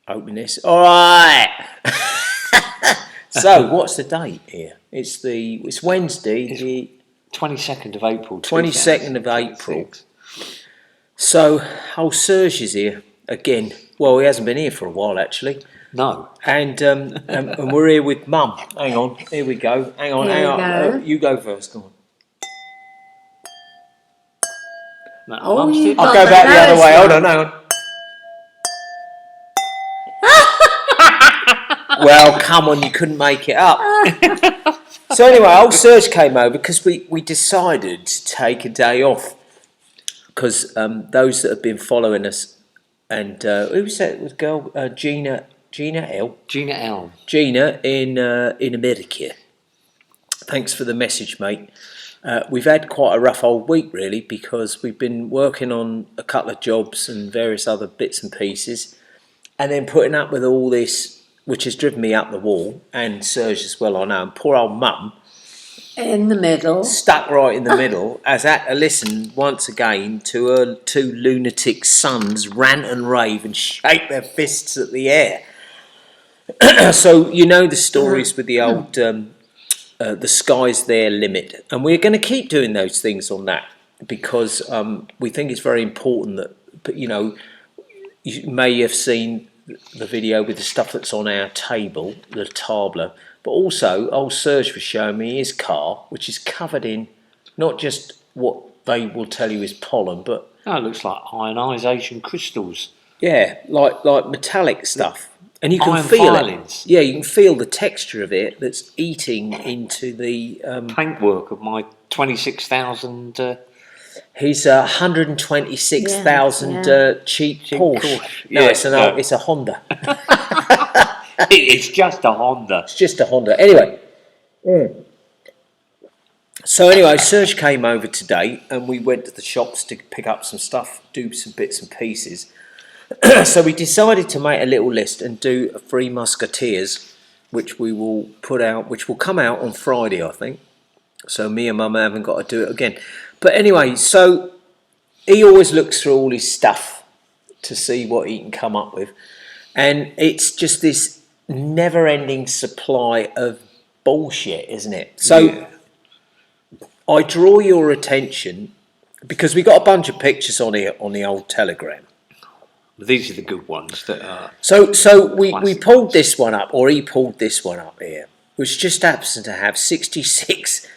Open this. All right. So, what's the date here? It's Wednesday, the 22nd of April. 22nd of April. So, old Serge is here again. Well, he hasn't been here for a while, actually. No. And we're here with Mum. Hang on. Here we go. Hang on. You go first. Go on. No, I'll go back the other way. Hold on, hang on. Well, come on, you couldn't make it up. So anyway, old Serge came over because we decided to take a day off because those that have been following us, and who was that? It was girl Gina L. Gina in America. Thanks for the message, mate. We've had quite a rough old week, really, because we've been working on a couple of jobs and various other bits and pieces, and then putting up with all this, which has driven me up the wall, and Serge as well, I know. And poor old Mum, in the middle, stuck right in the middle, has had to listen once again to her two lunatic sons rant and rave and shake their fists at the air. So you know the stories with the old, the sky's their limit, and we're going to keep doing those things on that because we think it's very important that, you know, you may have seen the video with the stuff that's on our table, the tableau, but also old Serge was showing me his car, which is covered in not just what they will tell you is pollen, but it looks like ionisation crystals. Yeah, like metallic stuff, and you can Iron feel filings. it. Yeah, you can feel the texture of it that's eating into the paintwork of my 26,000. He's 126,000 cheap Porsche. No, it's a Honda. It's just a Honda. It's just a Honda. Anyway. So anyway, Serge came over today and we went to the shops to pick up some stuff, do some bits and pieces. So we decided to make a little list and do a Three Musketeers, which we will put out, which will come out on Friday, I think. So me and Mum haven't got to do it again. But anyway, so he always looks through all his stuff to see what he can come up with. And it's just this never-ending supply of bullshit, isn't it? So I draw your attention, because we got a bunch of pictures on here on the old Telegram. These are the good ones that are... So we pulled this one up, or he pulled this one up here, which just happens to have 66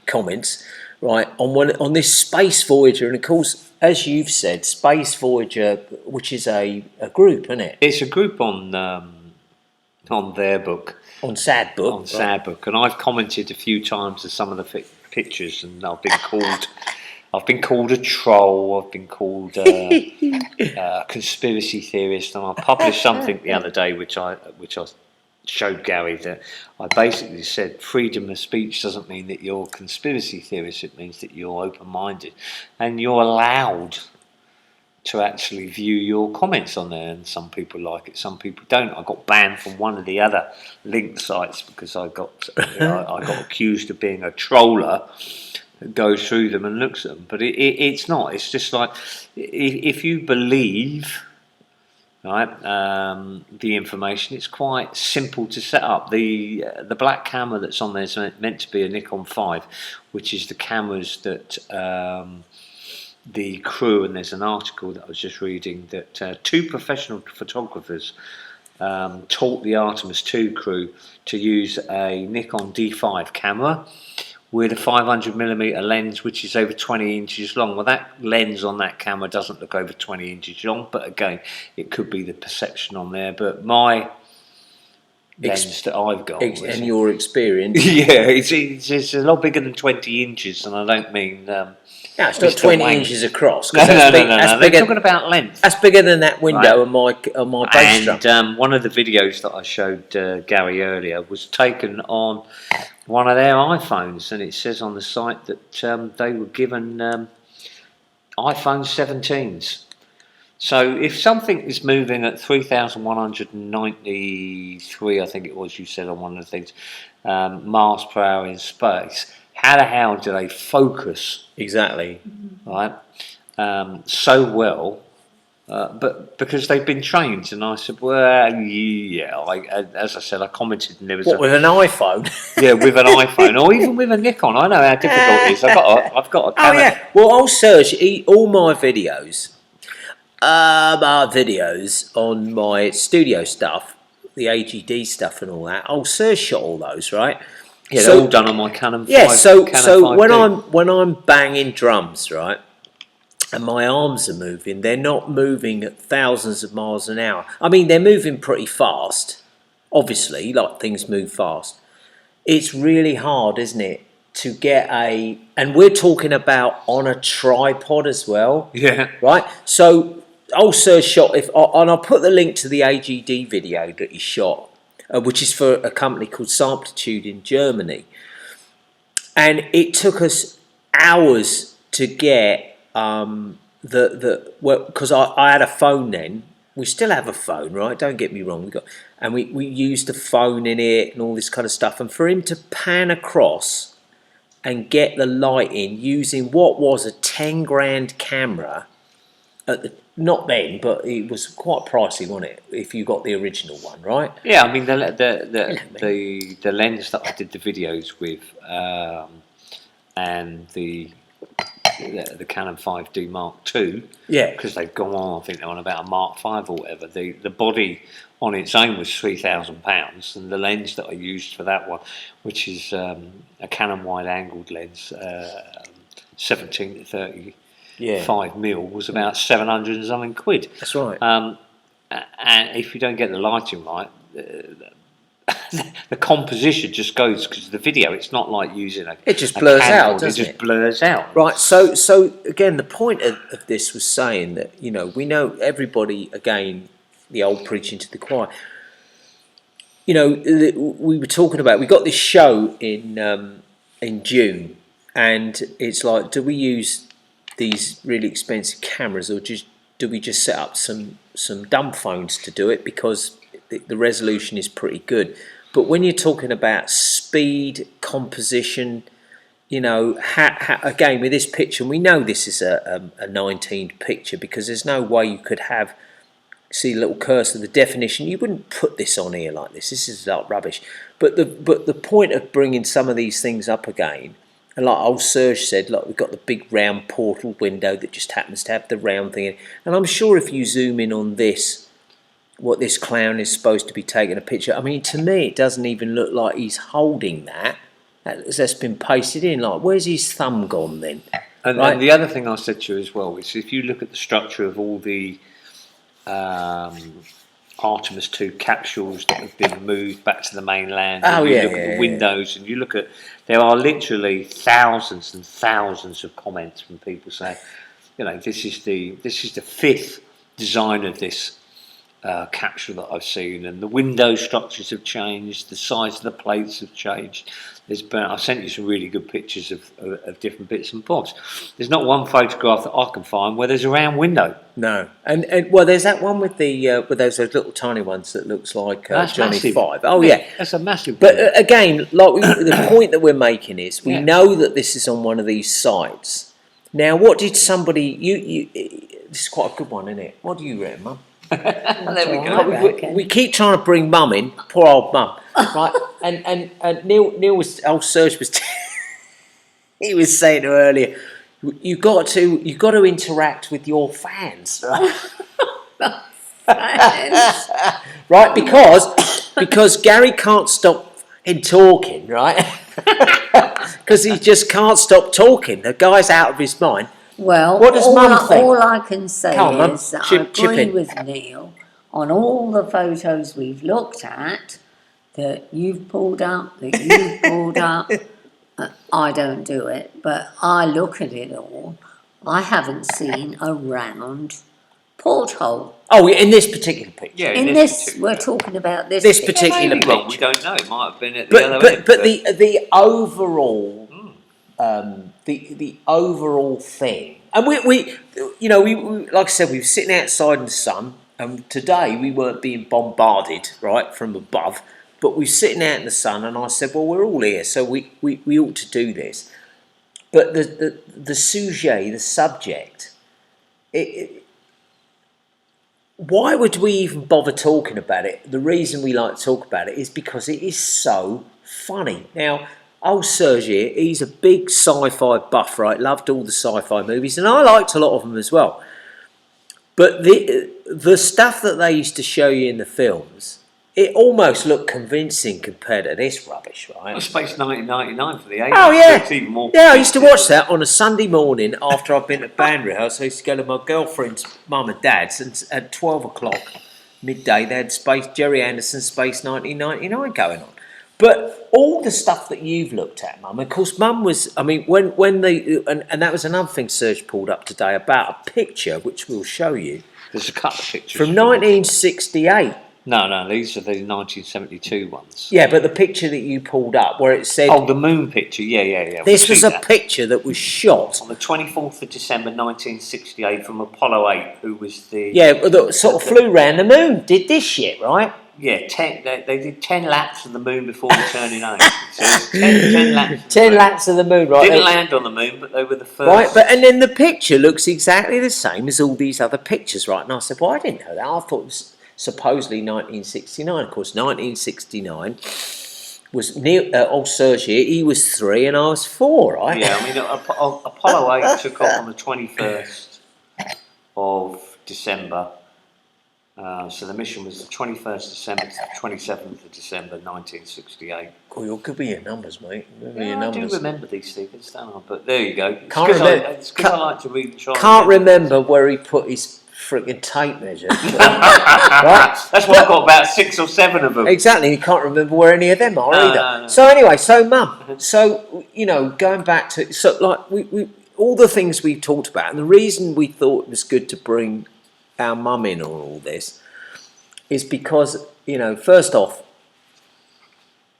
comments, right, on this Space Voyager. And of course, as you've said, Space Voyager, which is a group, isn't it? It's a group on their book. On Sad Book. On Sad Book. And I've commented a few times on some of the pictures, and I've been called a troll, I've been called a conspiracy theorist, and I published something the other day which I showed Gary, that I basically said freedom of speech doesn't mean that you're a conspiracy theorist, it means that you're open-minded and you're allowed to actually view your comments on there, and some people like it, some people don't. I got banned from one of the other link sites because I got accused of being a troller that goes through them and looks at them, but it's not. It's just like if you believe, right, the information, it's quite simple to set up. The black camera that's on there is meant to be a Nikon 5, which is the cameras that the crew, and there's an article that I was just reading that 2 professional photographers taught the Artemis 2 crew to use a Nikon D5 camera with a 500mm lens, which is over 20 inches long. Well, that lens on that camera doesn't look over 20 inches long, but again, it could be the perception on there. But my lens that I've got, and your experience, it's a lot bigger than 20 inches, and I don't mean. Yeah, it's not 20 inches across. No. They're talking about length. That's bigger than that window on my base drum. And one of the videos that I showed Gary earlier was taken on one of their iPhones, and it says on the site that they were given iPhone 17s. So if something is moving at 3,193, I think it was, you said on one of the things, miles per hour in space, how the hell do they focus? Exactly. Right? So well but because they've been trained, and I said, well, yeah. As I said, I commented, and there was with an iPhone? yeah, with an iPhone or even with a Nikon. I know how difficult it is. I've got a Oh Canon. yeah. Well, I'll search all my videos. On my studio stuff, the AGD stuff and all that. I'll search shot all those, right? Yeah, they're all done on my Canon 5. Yeah, so Canon 5D. when I'm banging drums, right, and my arms are moving, they're not moving at thousands of miles an hour. I mean, they're moving pretty fast, obviously, like things move fast. It's really hard, isn't it, to get and we're talking about on a tripod as well. Yeah. Right? So I'll search shot, and I'll put the link to the AGD video that he shot, which is for a company called Samplitude in Germany. And it took us hours to get because I had a phone then. We still have a phone, right? Don't get me wrong. We used the phone in it and all this kind of stuff. And for him to pan across and get the light in using what was a 10 grand camera, not then, but it was quite pricey, wasn't it? If you got the original one, right? Yeah, I mean the lens that I did the videos with, and the Canon 5D Mark II. Yeah. Because they've gone on. I think they're on about a Mark V or whatever. The body on its own was £3,000, and the lens that I used for that one, which is a Canon wide-angled lens, 17 to 35 mil, was about 700 and something quid. That's right. And if you don't get the lighting right, the composition just goes, because the video, it's not like using it just blurs out, doesn't it? Just blurs out. Right. So again, the point of this was saying that, you know, we know everybody, again, the old preaching to the choir. You know, we were talking about, we got this show in June, and it's like, do we use these really expensive cameras, or do we just set up some dumb phones to do it, because the resolution is pretty good? But when you're talking about speed, composition, you know, again, with this picture, and we know this is a 19 picture, because there's no way you could have, see the little cursor, the definition, you wouldn't put this on here like this. This is like rubbish. But the point of bringing some of these things up again, and like old Serge said, like, we've got the big round portal window that just happens to have the round thing in it. And I'm sure if you zoom in on this, what this clown is supposed to be taking a picture, I mean, to me, it doesn't even look like he's holding that. That's been pasted in. Like, where's his thumb gone then? And, right? And the other thing I said to you as well is, if you look at the structure of all the Artemis 2 capsules that have been moved back to the mainland, and you look at the windows, and you look at, there are literally thousands and thousands of comments from people saying, you know, this is the fifth design of this capsule that I've seen, and the window structures have changed, the size of the plates have changed. I've sent you some really good pictures of different bits and bobs. There's not one photograph that I can find where there's a round window. No, and well, there's that one with with those little tiny ones that looks like Johnny massive. 5. Oh yeah, that's a massive. But again, like the point that we're making is, we know that this is on one of these sites. Now, what did somebody? This is quite a good one, isn't it? What do you reckon, Mum? There we go. We keep trying to bring Mum in, poor old Mum, right? And Neil was, old Serge was, he was saying to her earlier, you got to interact with your fans, right? Right, because Gary can't stop talking, right? Because he just can't stop talking. The guy's out of his mind. Well, what does Mum think? All I can say is that I agree in. with Neil on all the photos we've looked at, that you've pulled up, I don't do it, but I look at it all. I haven't seen a round porthole. Oh, in this particular picture. Yeah, in this we're talking about this. This particular picture. Well, we don't know. It might have been at the other end. But the overall. The overall thing, and we like I said, we were sitting outside in the sun, and today we weren't being bombarded right from above, but we were sitting out in the sun, and I said, well, we're all here, so we ought to do this. But the sujet, the subject, why would we even bother talking about it? The reason we like to talk about it is because it is so funny. Now, old Serge here, he's a big sci-fi buff, right? Loved all the sci-fi movies, and I liked a lot of them as well. But the stuff that they used to show you in the films, it almost looked convincing compared to this rubbish, right? Well, Space 1999 for the 80s. Oh yeah, It's even more. yeah. I used to watch that on a Sunday morning after I'd been to band rehearsal. I used to go to my girlfriend's mum and dad's, and at 12 o'clock midday they had Jerry Anderson's Space 1999 going on. But all the stuff that you've looked at, Mum, of course, Mum was. I mean, when they and that was another thing Serge pulled up today about a picture which we'll show you There's a couple of pictures from 1968. No, these are the 1972 ones. Yeah, but the picture that you pulled up where it said, Oh, the moon picture. Yeah. this We'll was see a that. picture that was shot. On the 24th of December 1968 from Apollo 8, who was the... Yeah, that sort of flew round the moon, did this shit, right? Yeah, they did 10 laps of the moon before returning home. So it's 10 laps. 10 laps of the moon, right? Didn't land on the moon, but they were the first. Right, and then the picture looks exactly the same as all these other pictures, right? And I said, well, I didn't know that. I thought it was supposedly 1969. Of course, 1969 was old Serge here. He was 3 and I was 4, right? Yeah, I mean, Apollo 8 took off on the 21st of December. So the mission was the 21st December to the 27th of December 1968. Oh, you're good with your numbers, mate. Remember your I numbers. do remember these things, don't I? But there you go. Can't remember. It's because I like to read and try. Can't remember where he put his freaking tape measure. Right? That's why I've got about 6 or 7 of them. Exactly, you can't remember where any of them are No, either. no. So anyway, Mum, so going back to we all the things we talked about, and the reason we thought it was good to bring our mum in on all this is because first off,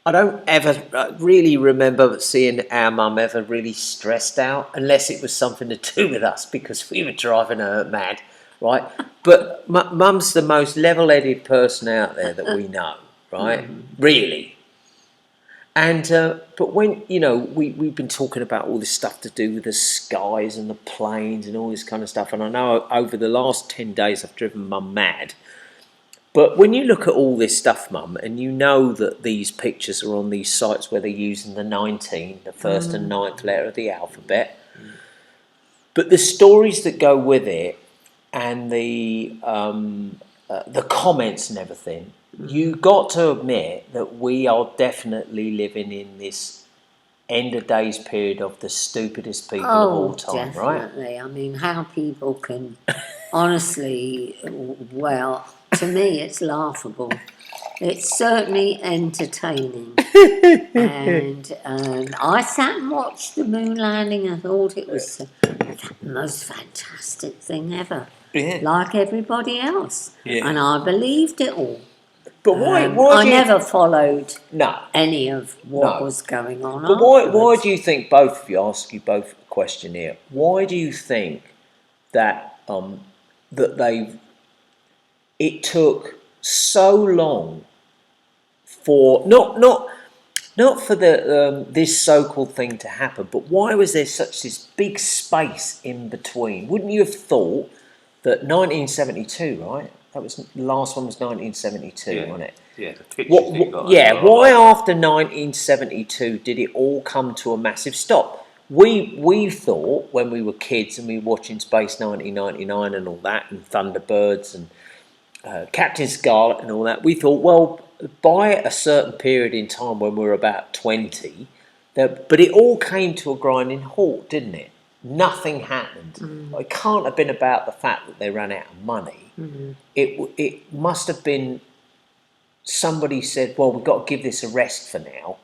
I don't ever really remember seeing our mum ever really stressed out, unless it was something to do with us because we were driving her mad, right? But mum's the most level-headed person out there that we know, right? Really. And but when we've been talking about all this stuff to do with the skies and the planes and all this kind of stuff, and I know over the last 10 days I've driven Mum mad. But when you look at all this stuff, Mum, and you know that these pictures are on these sites where they're using the 19, the first and 9th letter of the alphabet, but the stories that go with it and the comments and everything, you got to admit that we are definitely living in this end of days period of the stupidest people of all time, definitely. right? I mean, how people can honestly, well, to me it's laughable. It's certainly entertaining. And I sat and watched the moon landing and thought it was the most fantastic thing ever. Yeah. Like everybody else. Yeah. And I believed it all. But why I never followed No. any of what No. was going on. But why afterwards. do you think, both of you, ask you both a question here, why do you think that it took so long for not for this so-called thing to happen, but why was there such this big space in between? Wouldn't you have thought that 1972, right? That was the last one was 1972, wasn't it? Yeah, the pictures you got. Why after 1972 did it all come to a massive stop? We thought when we were kids and we were watching Space 1999 and all that, and Thunderbirds and Captain Scarlet and all that, we thought, well, by a certain period in time when we were about 20, but it all came to a grinding halt, didn't it? Nothing happened. It can't have been about the fact that they ran out of money. It must have been somebody said, well, we've got to give this a rest for now,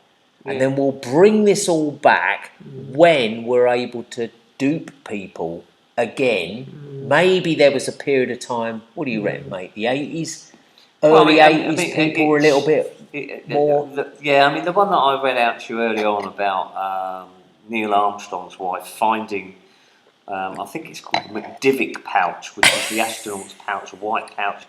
and then we'll bring this all back when we're able to dupe people again. Maybe there was a period of time, what do you reckon, mate? The 80s? Early 80s, people were a little bit more... I mean, the one that I read out to you early on about Neil Armstrong's wife finding, I think it's called the McDivick pouch, which is the astronaut's pouch, a white pouch,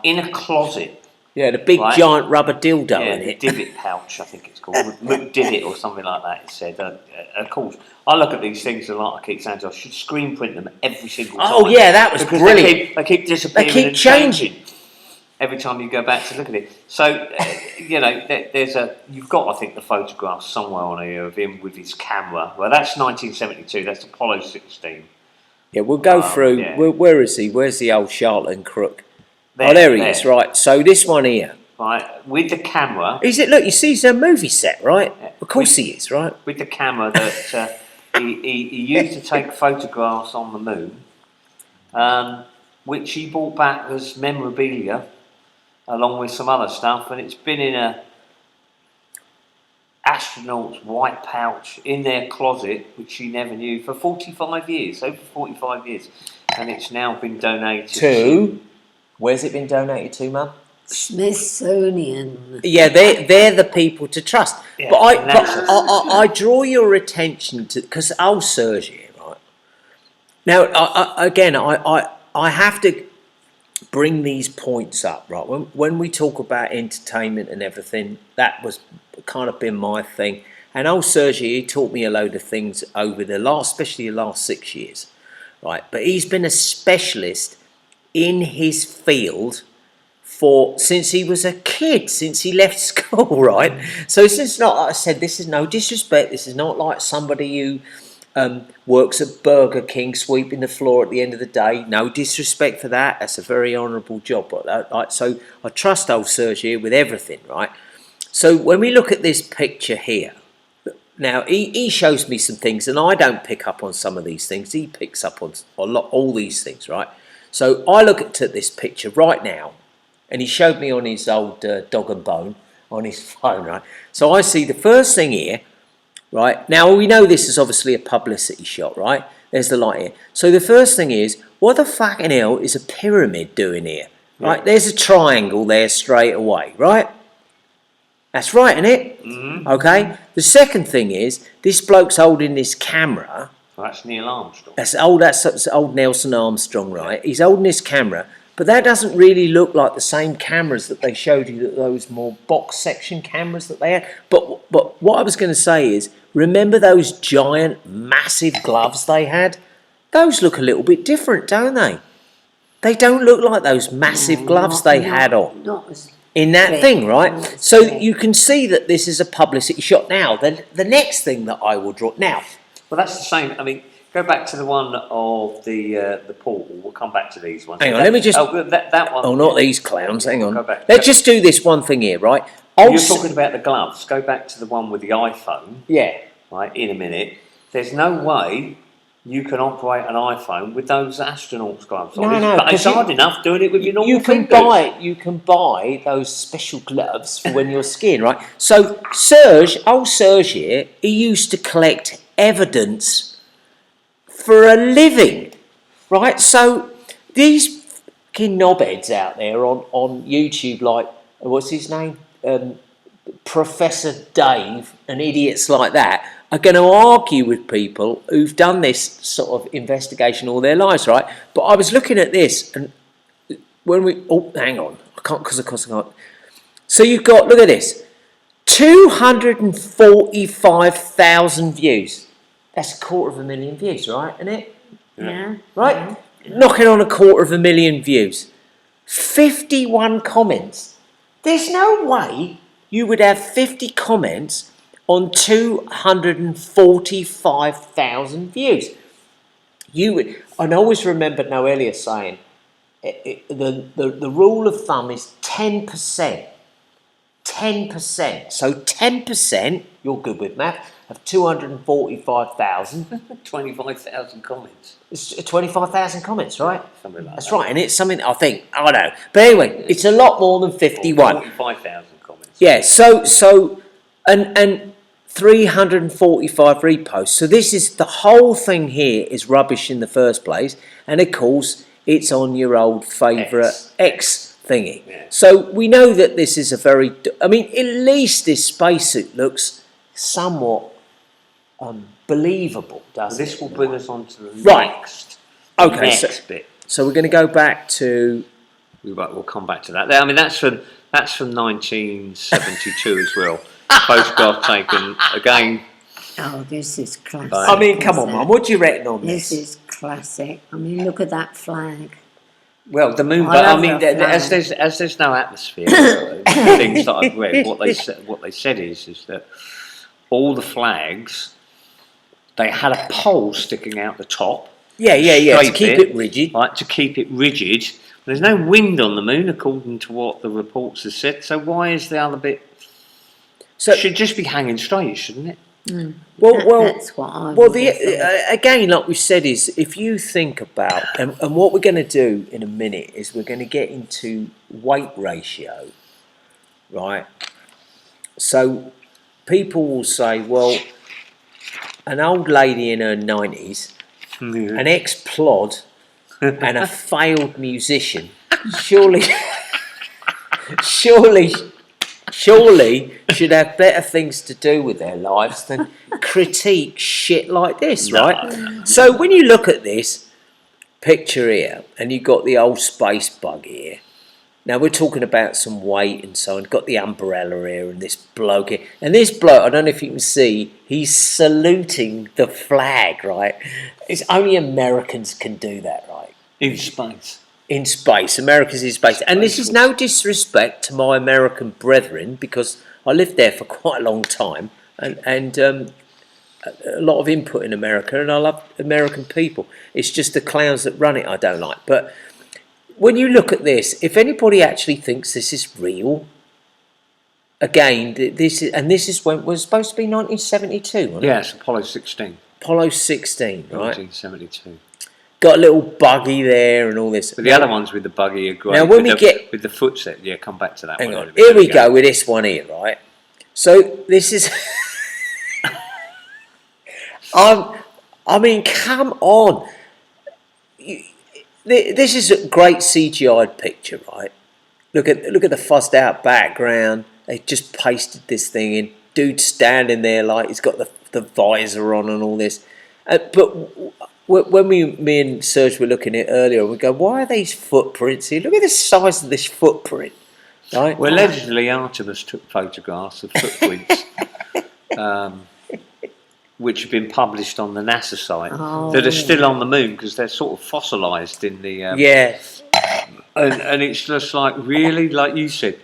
in a closet Yeah, the big Right. giant rubber dildo Yeah, in the it. divot pouch, I think it's called. McDivot or something like that, it said. Of course, I look at these things and like I keep saying, I should screen print them every single time. Oh yeah, that was because brilliant. They keep disappearing keep and changing. every time you go back to look at it. So, you know, you've got, I think, the photograph somewhere on here of him with his camera. Well, that's 1972, that's Apollo 16. Yeah, we'll go through. yeah. Where is he? Where's the old charlatan crook? There, There he is. Right. So this one here. Right, with the camera. Is it? Look, you see, it's a movie set, right? Yeah. Of course he is, right? With the camera that he used to take photographs on the moon, which he brought back as memorabilia, along with some other stuff, and it's been in a astronaut's white pouch in their closet, which he never knew, for 45 years, over 45 years, and it's now been donated to. Where's it been donated to, Mum? Smithsonian. Yeah, they're the people to trust. Yeah, but I draw your attention to, because old Serge here, right? Now, I have to bring these points up, right? When we talk about entertainment and everything, that was kind of been my thing. And old Serge here, he taught me a load of things over especially the last 6 years, right? But he's been a specialist in his field since he was a kid, since he left school, right? So it's not like I said, this is no disrespect, this is not like somebody who works at Burger King sweeping the floor at the end of the day. No disrespect for that, that's a very honourable job. So I trust old Serge here with everything, right? So when we look at this picture here, now he shows me some things and I don't pick up on some of these things, he picks up on all these things, right? So I look at this picture right now, and he showed me on his old dog and bone on his phone, right? So I see the first thing here, right? Now we know this is obviously a publicity shot, right? There's the light here. So the first thing is, what the fucking hell is a pyramid doing here? Right? Yeah. There's a triangle there straight away, right? That's right, isn't it? Mm-hmm. Okay. The second thing is, this bloke's holding this camera. Well, that's Neil Armstrong. That's old Nelson Armstrong, right? He's holding this camera. But that doesn't really look like the same cameras that they showed you, those more box section cameras that they had. But what I was going to say is, remember those giant, massive gloves they had? Those look a little bit different, don't they? They don't look like those massive gloves they had on. Not as In that big, thing, right? not as So big. you can see that this is a publicity shot. Now, the next thing that I will draw... Now, Well, that's the same. I mean, go back to the one of the portal. We'll come back to these ones. hang on, let me just... that one. Oh, not these clowns, hang on. Go back. Let's just do this one thing here, right? You're talking about the gloves. Go back to the one with the iPhone, Yeah. right, in a minute. There's no way you can operate an iPhone with those astronaut's gloves on. No, But it's 'cause hard enough doing it with your normal You can fingers. you can buy those special gloves for when you're skiing, right? So old Serge here, he used to collect evidence for a living, right? So these fucking knobheads out there on YouTube, like what's his name, Professor Dave, and idiots like that, are going to argue with people who've done this sort of investigation all their lives, right? But I was looking at this, and when hang on, I can't, because of course I can't. So you've got, look at this, 245,000 views. That's 250,000 views, right? Isn't it? Yeah. Right? Knocking on 250,000 views. 51 comments. There's no way you would have 50 comments on 245,000 views. You would, and I always remember Noelia saying, the rule of thumb is 10%. 10%. So 10%, you're good with math, of 245,000. 25,000 comments. It's 25,000 comments, right? Something like That's that. right, and it's something, I think, I don't know. But anyway, it's a lot more than 51. 45,000 comments. Yeah, and 345 reposts. So this is, the whole thing here is rubbish in the first place. And of course, it's on your old favourite X thingy. Yeah. So we know that this is a very, I mean, at least this spacesuit looks somewhat believable, doesn't it? This will bring us on to the Right. next Okay, bit. so we're going to go back to We'll come back to that. I mean, that's from 1972 as well. Photograph taken again. Oh, this is classic. I mean, come on, Mum. What do you reckon on This this? is classic. I mean, look at that flag. Well, the moon, I but I love mean, the as there's no atmosphere, things that I've read, what they said is that all the flags, they had a pole sticking out the top. Yeah. To straight keep bit, it rigid. right? To keep it rigid. There's no wind on the moon, according to what the reports have said. So why is the other bit? So It should just be hanging straight, shouldn't it? well, That's what I would have thought. again, like we said, is if you think about and what we're going to do in a minute is we're going to get into weight ratio, right? So people will say, well, an old lady in her 90s, an ex-plod, and a failed musician, surely should have better things to do with their lives than critique shit like this, right? So when you look at this picture here, and you've got the old space bug here, now we're talking about some weight and so on, got the umbrella here and this bloke here, and this bloke, I don't know if you can see, he's saluting the flag, right? It's only Americans can do that, right? In space. In space, America's in space, and this is no disrespect to my American brethren because I lived there for quite a long time, and a lot of input in America, and I love American people. It's just the clowns that run it I don't like. But when you look at this, if anybody actually thinks this is real, again, this is when it was supposed to be 1972, wasn't it? Yes, Apollo 16. Apollo 16, right? 1972. Got a little buggy there and all this. But the other ones with the buggy are great. Now, when we get with the footset, come back to that. Hang one. on. Here we go with this one here, right? So this is. I mean, come on. This is a great CGI picture, right? Look at the fussed out background. They just pasted this thing in. Dude standing there like he's got the visor on and all this. But when me and Serge were looking at it earlier, we go, why are these footprints here? Look at the size of this footprint, right? Well, allegedly Artemis took photographs of footprints, which have been published on the NASA site that are still on the moon because they're sort of fossilised in the and it's just like really, like you said,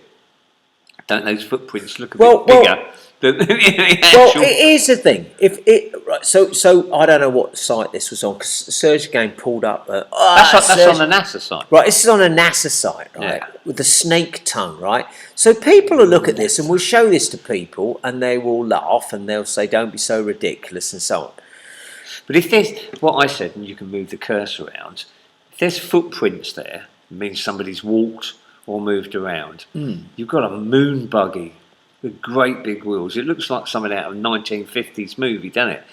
don't those footprints look a bit bigger? Here's the thing. So I don't know what site this was on because Serge again pulled up. That's on the NASA site, right? This is on a NASA site, right? With the snake tongue, right? So people will look at this and we'll show this to people and they will laugh and they'll say, "Don't be so ridiculous" and so on. But if there's what I said, and you can move the cursor around, if there's footprints there, it means somebody's walked or moved around. You've got a moon buggy with great big wheels. It looks like something out of a 1950s movie, doesn't it?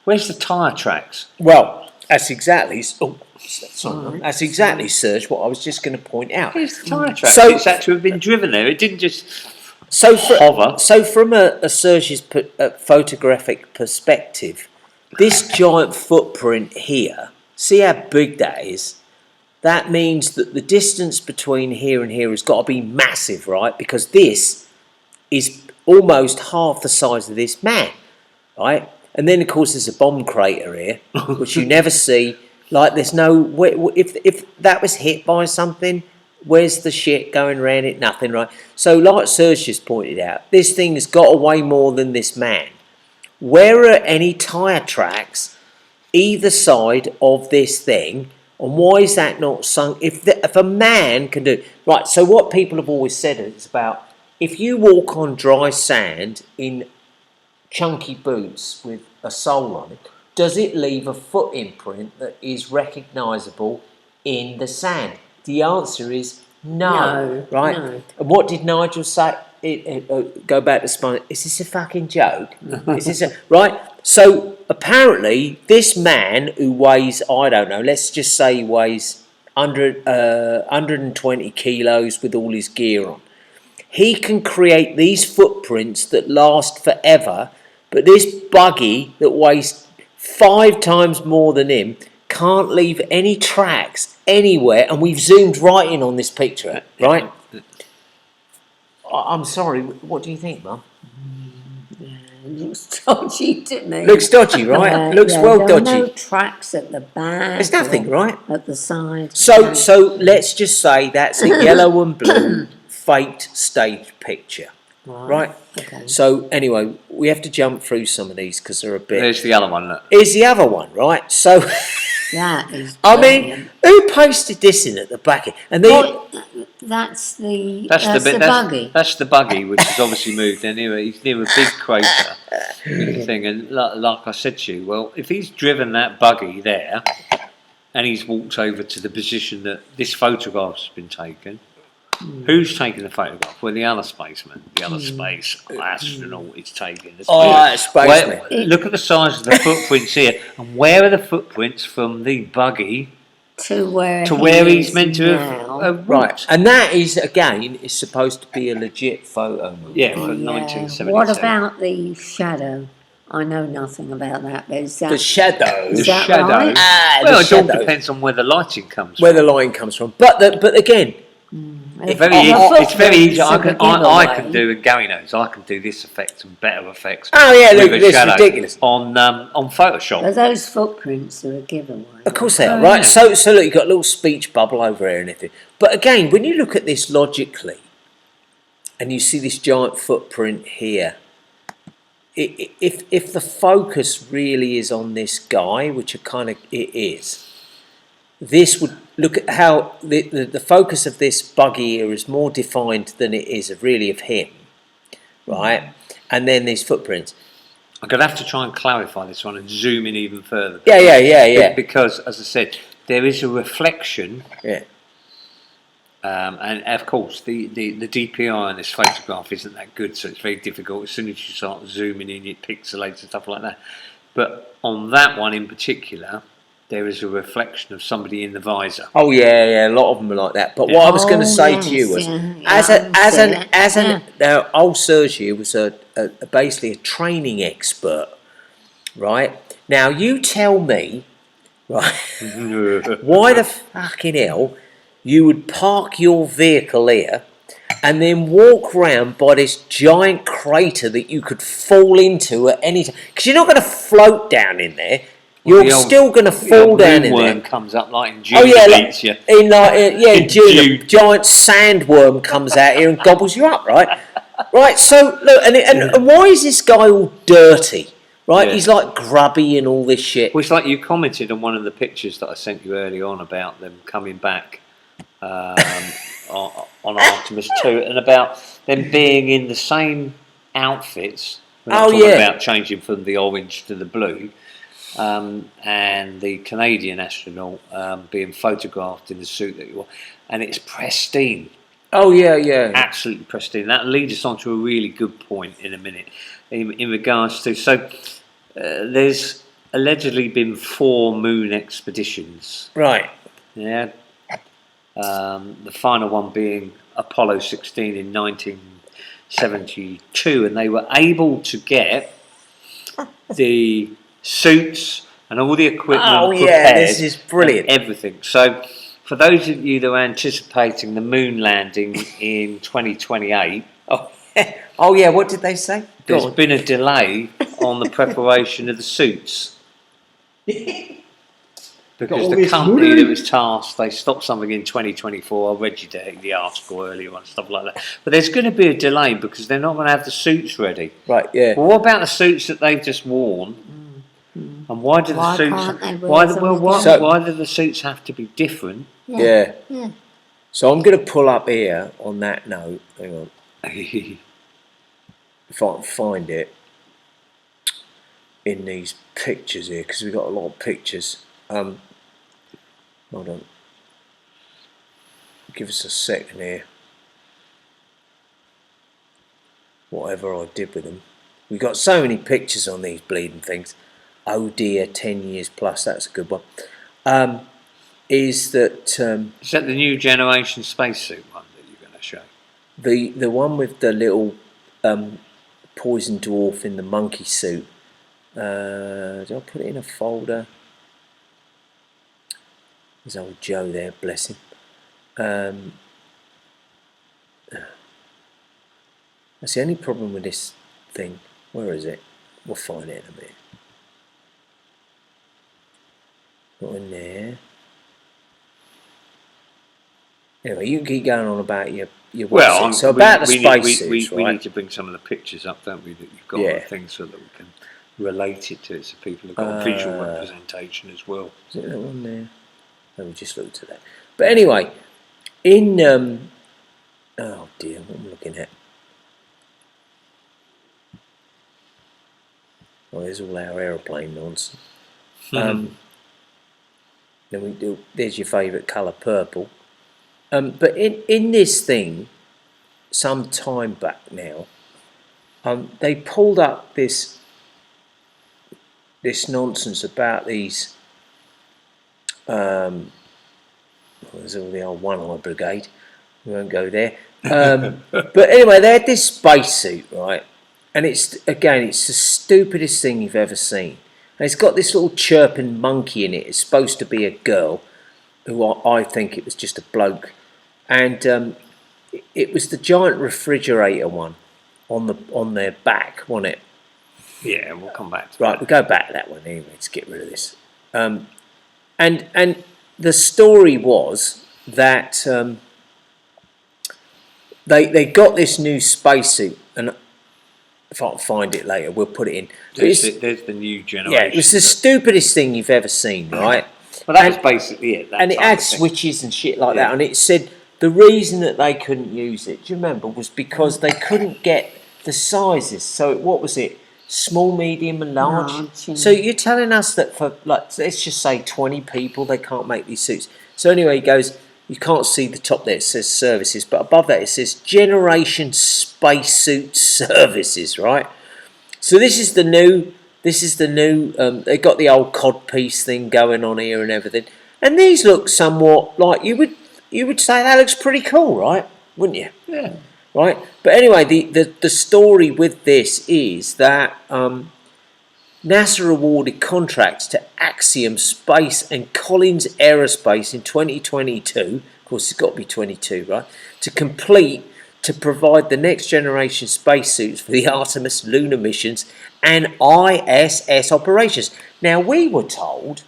Where's the tyre tracks? Well, that's exactly. That's exactly, Serge, what I was just going to point out. Where's the tyre tracks? So, it's had to have been driven there. It didn't just hover. So from a Serge's photographic perspective, this giant footprint here, see how big that is? That means that the distance between here and here has got to be massive, right? Because this is almost half the size of this man, right? And then, of course, there's a bomb crater here, which you never see. Like, there's no... If that was hit by something, where's the shit going around it? Nothing, right? So, like Serge just pointed out, this thing has got away more than this man. Where are any tyre tracks either side of this thing? And why is that not sunk? If a man can do... Right, so what people have always said is about... If you walk on dry sand in chunky boots with a sole on it, does it leave a foot imprint that is recognisable in the sand? The answer is no, right? No. And what did Nigel say? Go back to Spine. Is this a fucking joke? Is this right? So apparently this man who weighs, I don't know, let's just say he weighs 120 kilos with all his gear on. He can create these footprints that last forever, but this buggy that weighs 5 times more than him can't leave any tracks anywhere, and we've zoomed right in on this picture, right? I'm sorry, what do you think, Mum? It looks dodgy to me. Looks dodgy, right? Looks yeah, well there dodgy. are no tracks at the back. There's nothing, or right? At the side. So let's just say that's a yellow and blue faked stage picture, right? Okay. So anyway, we have to jump through some of these because they're a bit. There's the other one. Look. Here's the other one, right? So, That is I brilliant. mean, who posted this in at the back? And then That's the That's buggy. That's the buggy, which has obviously moved. Anyway, he's near a big crater with the thing. And like I said to you, well, if he's driven that buggy there, and he's walked over to the position that this photograph's been taken, who's taking the photograph? Well, the other spaceman, the other space astronaut is taking the spaceman. Look at the size of the footprints here, and where are the footprints from the buggy to where he's meant to have right, and that is again is supposed to be a legit photo. Yeah, from 1972. What about the shadow? I know nothing about that. But is that The shadow. Is that right? Well, it all depends on where the lighting comes from. Where the line comes from. But again, It's very easy. I can do, and Gary knows, I can do this effect and better effects. Oh yeah, look with at a this, shadow ridiculous. on Photoshop. But those footprints are a giveaway. Of course they are, right? So look, you've got a little speech bubble over here and everything. But again, when you look at this logically, and you see this giant footprint here, if the focus really is on this guy, which it is, this would look at how the focus of this buggy here is more defined than it is really of him, right? And then these footprints. I'm going to have to try and clarify this one and zoom in even further. Yeah. Because, as I said, there is a reflection. Yeah. And of course, the DPI on this photograph isn't that good, so it's very difficult. As soon as you start zooming in, it pixelates and stuff like that. But on that one in particular, there is a reflection of somebody in the visor. Oh yeah, a lot of them are like that. But what I was going to say to you was, now old Serge here was basically a training expert, right? Now you tell me, right, why the fucking hell you would park your vehicle here and then walk round by this giant crater that you could fall into at any time? Because you're not going to float down in there. You're still going to fall down in there. Worm comes up like in June. Eats you. In June, a giant sandworm comes out here and gobbles you up, right? Right. So look, and why is this guy all dirty? Right, he's like grubby and all this shit. Well, it's like you commented on one of the pictures that I sent you early on about them coming back on Artemis 2, and about them being in the same outfits. We're not talking about changing from the orange to the blue. And the Canadian astronaut being photographed in the suit that you wore, and it's pristine. Oh yeah, absolutely pristine. That leads us on to a really good point in a minute, in regards to there's allegedly been 4 moon expeditions. Right. Yeah. The final one being Apollo 16 in 1972, and they were able to get the suits and all the equipment prepared. This is brilliant. Everything. So, for those of you that are anticipating the moon landing in 2028, what did they say? There's been a delay on the preparation of the suits. Because the company that was tasked, they stopped something in 2024. I read you the article earlier and stuff like that. But there's going to be a delay because they're not going to have the suits ready. Right, yeah. Well, what about the suits that they've just worn? And why do the suits? Why do the suits have to be different? Yeah. So I'm going to pull up here on that note. Hang on, if I can find it in these pictures here, because we've got a lot of pictures. Hold on. Give us a second here. Whatever I did with them, we've got so many pictures on these bleeding things. Oh dear, 10 years plus, that's a good one. Is that the new generation spacesuit one that you're going to show? The one with the little poison dwarf in the monkey suit. Did I put it in a folder? There's old Joe there, bless him. That's the only problem with this thing. Where is it? We'll find it in a minute. Not in there. Anyway, you can keep going on about your Well, so about the spacesuits, we right? need to bring some of the pictures up, don't we? That you've got Yeah. on the thing so that we can relate it to it, so people have got a visual representation as well. Is it that one there? Let me just look at that. But anyway, in oh dear, what am I looking at? Oh, there's all our aeroplane nonsense. Then we do. There's your favourite colour, purple. But in this thing, some time back now, they pulled up this nonsense about these. There's all the old one-eye brigade. We won't go there. But anyway, they had this spacesuit, right? And it's the stupidest thing you've ever seen. And it's got this little chirping monkey in it. It's supposed to be a girl, who I think it was just a bloke. And it was the giant refrigerator one on their back, wasn't it? Yeah, we'll come back to Right, that. we'll go back to that one anyway to get rid of this. And the story was that they got this new spacesuit, and if I can find it later, we'll put it in. There's the new generation. Yeah, it was the stupidest thing you've ever seen, right? Well, that was basically it. And it had switches and shit like that, and it said the reason that they couldn't use it, do you remember, was because they couldn't get the sizes. So what was it? Small, medium and large. So you're telling us that for, like, let's just say 20 people, they can't make these suits. So anyway, he goes, you can't see the top there, it says services, but above that it says Generation Spacesuit Services, right? So this is the new, they got the old codpiece thing going on here and everything. And these look somewhat like, you would say that looks pretty cool, right? Wouldn't you? Yeah. Right, but anyway, the story with this is that NASA awarded contracts to Axiom Space and Collins Aerospace in 2022. Of course, it's got to be 22, right? To provide the next generation spacesuits for the Artemis lunar missions and ISS operations. Now, we were told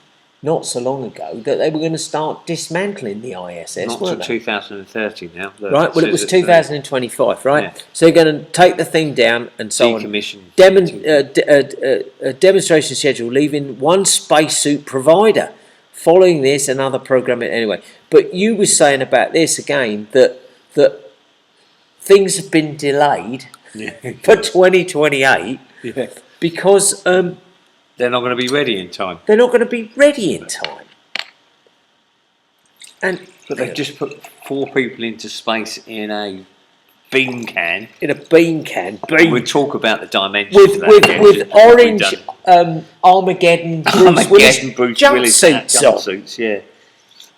not so long ago that they were going to start dismantling the ISS. Not till 2030 now. Right, well, it was 2025, right? Yeah. So you're going to take the thing down and so on. Decommission. A demonstration schedule, leaving one spacesuit provider. Following this, another program. Anyway, but you were saying about this again that things have been delayed for 2028 because they're not going to be ready in time. they're not going to be ready in time. But they've just put 4 people into space in a bean can. In a bean can. We'll talk about the dimensions of that again, with orange Armageddon Bruce Willis jumpsuits, yeah.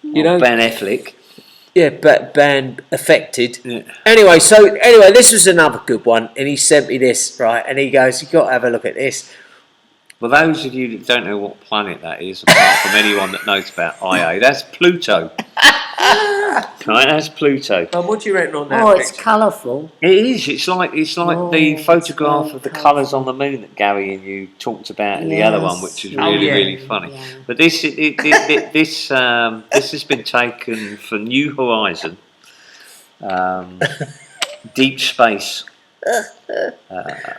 You know, Ben Affleck. Yeah, but band affected. Yeah. Anyway, this was another good one, and he sent me this, right? And he goes, "You got to have a look at this." Well, those of you that don't know what planet that is, apart from anyone that knows about IA, that's Pluto. Right, that's Pluto. What do you reckon on that? Oh, it's colourful. It is. It's like the photograph very of the colours on the moon that Gary and you talked about in the other one, which is really funny. Yeah. But this has been taken for New Horizon, deep space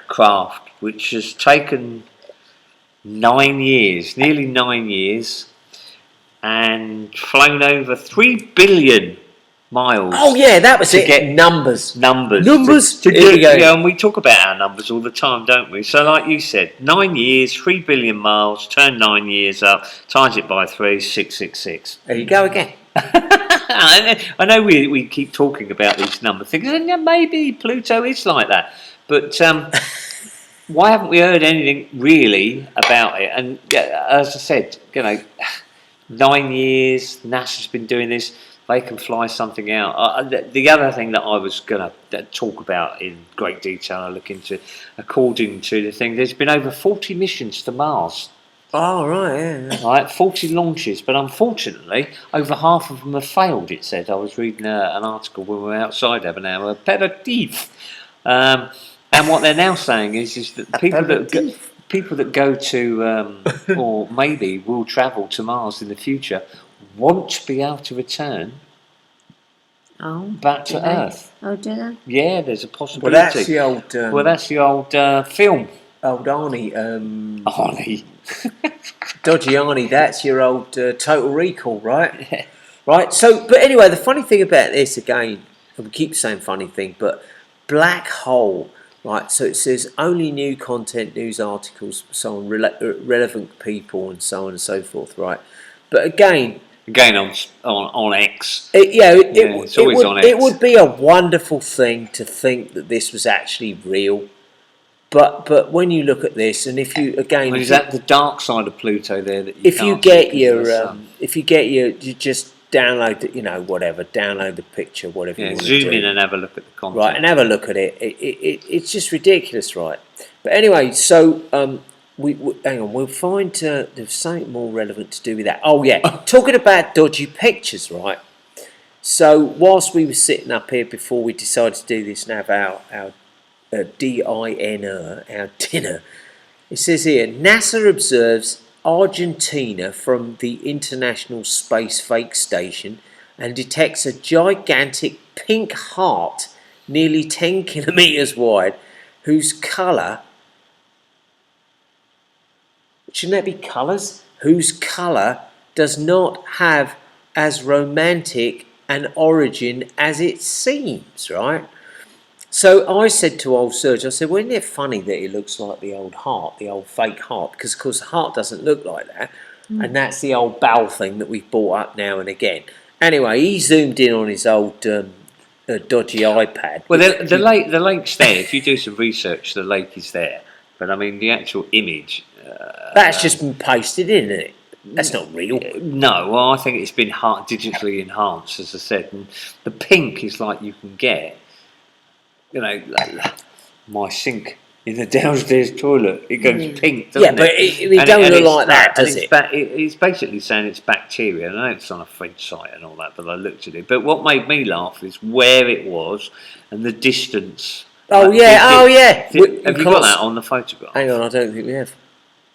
craft, which has taken 9 years, nearly 9 years, and flown over 3 billion miles. Oh yeah, that was it. Get Numbers. To Here we go. yeah, and we talk about our numbers all the time, don't we? So, like you said, 9 years, 3 billion miles. Turn 9 years up, times it by 3, 666. There you go again. I know we keep talking about these number things, and maybe Pluto is like that, but why haven't we heard anything really about it? And as I said, 9 years, NASA's been doing this. They can fly something out. The other thing that I was going to talk about in great detail, I look into, according to the thing, there's been over 40 missions to Mars. Oh, right, yeah. Right, 40 launches, but unfortunately, over half of them have failed. It said. I was reading an article when we were outside having our aperitif, and what they're now saying is that people that go to or maybe will travel to Mars in the future won't be able to return back to Earth. Oh, do they? Yeah, there's a Well, possibility. that's the old... Well, that's the old film. Old Arnie. Arnie. Dodgy Arnie, that's your old Total Recall, right? Right, so, but anyway, the funny thing about this, again, we keep saying funny thing, but black hole, right, so it says only new content, news articles, so on, relevant people, and so on and so forth, right? But again on X. It's always on X. It would be a wonderful thing to think that this was actually real. But when you look at this, and if you again, is that the dark side of Pluto there? That you just download it, download the picture, whatever. Yeah, you want zoom to do. in and have a look at the content. Right, and have a look at it. It's just ridiculous, right? But anyway, so we hang on, we'll find there's something more relevant to do with that. Oh yeah, talking about dodgy pictures, right? So whilst we were sitting up here before we decided to do this and have our dinner, our dinner, it says here, NASA observes Argentina from the International Space Fake Station and detects a gigantic pink heart nearly 10 kilometres wide whose colour, shouldn't that be colours? Whose colour does not have as romantic an origin as it seems, right? So I said to old Serge, I said, well, isn't it funny that it looks like the old heart, the old fake heart? Because, of course, the heart doesn't look like that. And that's the old bowel thing that we've brought up now and again. Anyway, he zoomed in on his old dodgy iPad. Well, the lake's there. If you do some research, the lake is there. But, I mean, the actual image... that's just been pasted in, isn't it? That's not real. No, well, I think it's been digitally enhanced, as I said. And the pink is like you can get... my sink in the downstairs toilet, it goes pink, doesn't it? Yeah, but it don't look like that, does it? It's basically saying it's bacteria. I know it's on a French site and all that, but I looked at it. But what made me laugh is where it was and the distance. Oh, yeah. Have you got that on the photograph? Hang on, I don't think we have.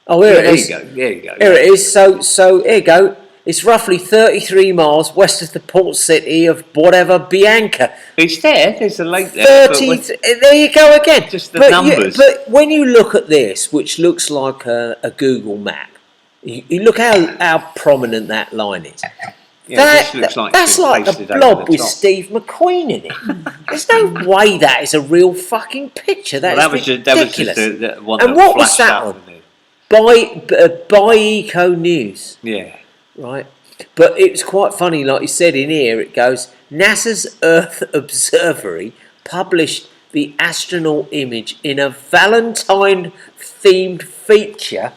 Oh, here it is. There you go. Here it is. So here you go. It's roughly 33 miles west of the port city of whatever, Bianca. It's there. There's a lake there. There you go again. Just the numbers. But when you look at this, which looks like a Google map, you look how prominent that line is. Yeah, looks like that's like a blob with Steve McQueen in it. There's no way that is a real fucking picture. That was ridiculous. The one and what was that on? By Eco News. Yeah. Right, but it's quite funny, like you said in here, it goes, NASA's Earth Observatory published the astronaut image in a Valentine-themed feature.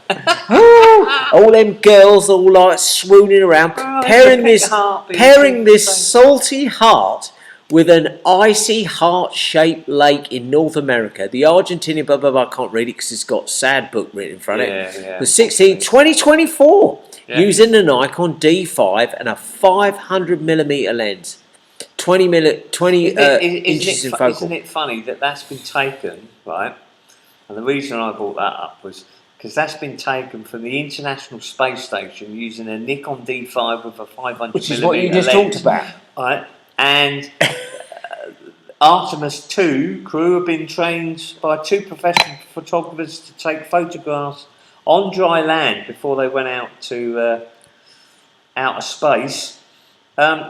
All them girls all like swooning around, pairing this salty heart with an icy heart-shaped lake in North America. The Argentinian, blah, blah, blah, I can't read it because it's got sad book written in front of it. The 2024. Yeah. Using a Nikon D5 and a 500mm lens, 20 inches in focal. Isn't it funny that that's been taken, right? And the reason I brought that up was because that's been taken from the International Space Station using a Nikon D5 with a 500mm lens. Which is what you just talked about. Right? And Artemis 2 crew have been trained by 2 professional photographers to take photographs on dry land before they went out to outer space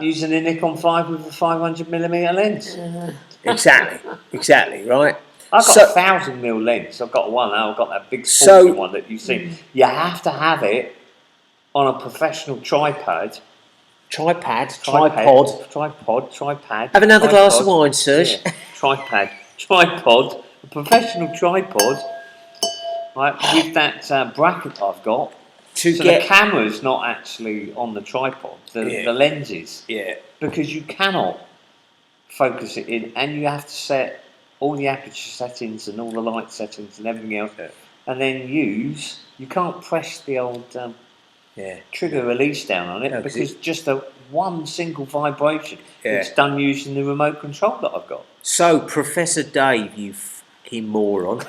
using a Nikon 5 with a 500mm lens. Exactly, right? I've got a 1000mm lens. I've got one now. I've got that big sporting one that you've seen. You have to have it on a professional tripod. Tripod. Have another glass of wine, Serge. Yeah. Tripod. A professional tripod. Right, with that bracket I've got, the camera's not actually on the tripod, the lens is. Yeah. Because you cannot focus it in, and you have to set all the aperture settings and all the light settings and everything else and then use. You can't press the old trigger release down on it because just one single vibration. It's done using the remote control that I've got. So, Professor Dave, you fucking moron,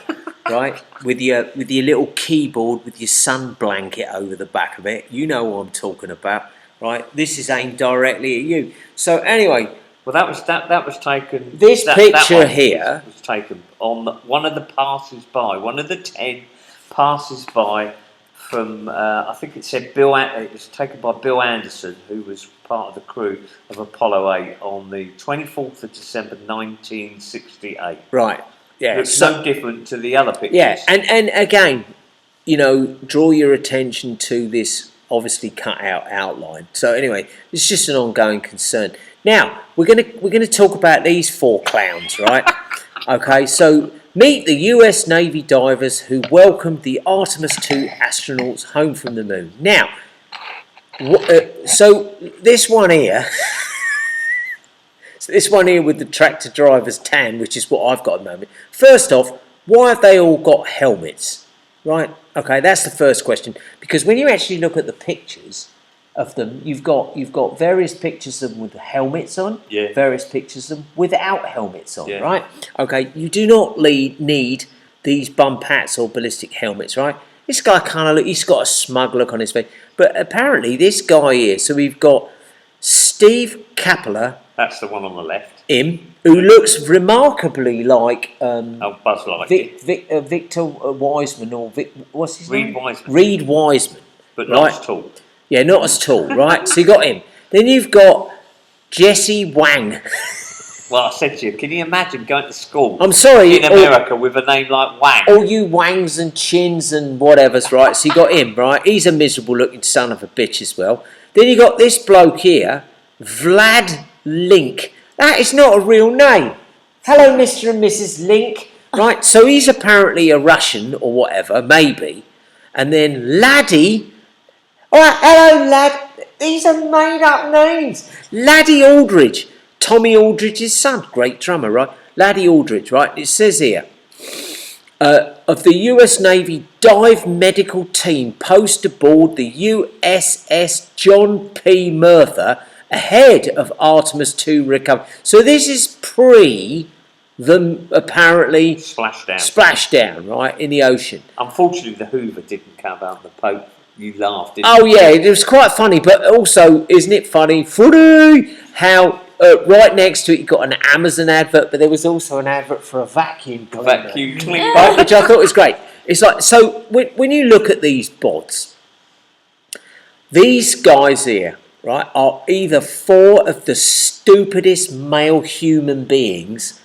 right? With your little keyboard with your sun blanket over the back of it, you know what I'm talking about, right? This is aimed directly at you. So anyway, well, that was taken. This picture here was taken on one of the passers-by, one of the 10 passers-by from. I think it said Bill. It was taken by Bill Anderson, who was part of the crew of Apollo 8 on the 24th of December 1968. Right. Yeah. Looks so different to the other pictures. Yeah, and again, draw your attention to this obviously cut out outline. So anyway, it's just an ongoing concern. Now we're gonna talk about these 4 clowns, right? Okay, so meet the U.S. Navy divers who welcomed the Artemis II astronauts home from the moon. Now, so this one here. This one here with the tractor driver's tan, which is what I've got at the moment. First off, why have they all got helmets? Right? Okay, that's the first question. Because when you actually look at the pictures of them, you've got various pictures of them with helmets on, various pictures of them without helmets on, right? Okay, you do not need these bump hats or ballistic helmets, right? This guy he's got a smug look on his face. But apparently this guy here, so we've got Steve Capella. That's the one on the left. Him, who looks remarkably like Buzz Lightyear. Victor Wiseman, or what's his name? Wiseman. Reed Wiseman. But not as tall. Yeah, not as tall, right? So you got him. Then you've got Jesse Wang. Well, I said to you, can you imagine going to school I'm sorry, in America with a name like Wang? All you Wangs and Chins and whatever's, right? So you got him, right? He's a miserable looking son of a bitch as well. Then you got this bloke here, Vlad Link. That is not a real name. Hello, Mr. and Mrs. Link. Right, so he's apparently a Russian or whatever, maybe. And then Laddie. All right, hello, lad. These are made-up names. Laddie Aldridge. Tommy Aldridge's son. Great drummer, right? Laddie Aldridge, right? It says here, of the US Navy dive medical team post aboard the USS John P. Murtha ahead of Artemis II recovery. So this is pre them apparently splashdown, right, in the ocean. Unfortunately, the Hoover didn't come out the Pope. You laughed, didn't you? Oh yeah, it was quite funny, but also, isn't it funny, how right next to it you got an Amazon advert, but there was also an advert for a vacuum cleaner. Vacuum cleaner. Right, which I thought was great. It's like, so when you look at these bods, these guys here, right, are either 4 of the stupidest male human beings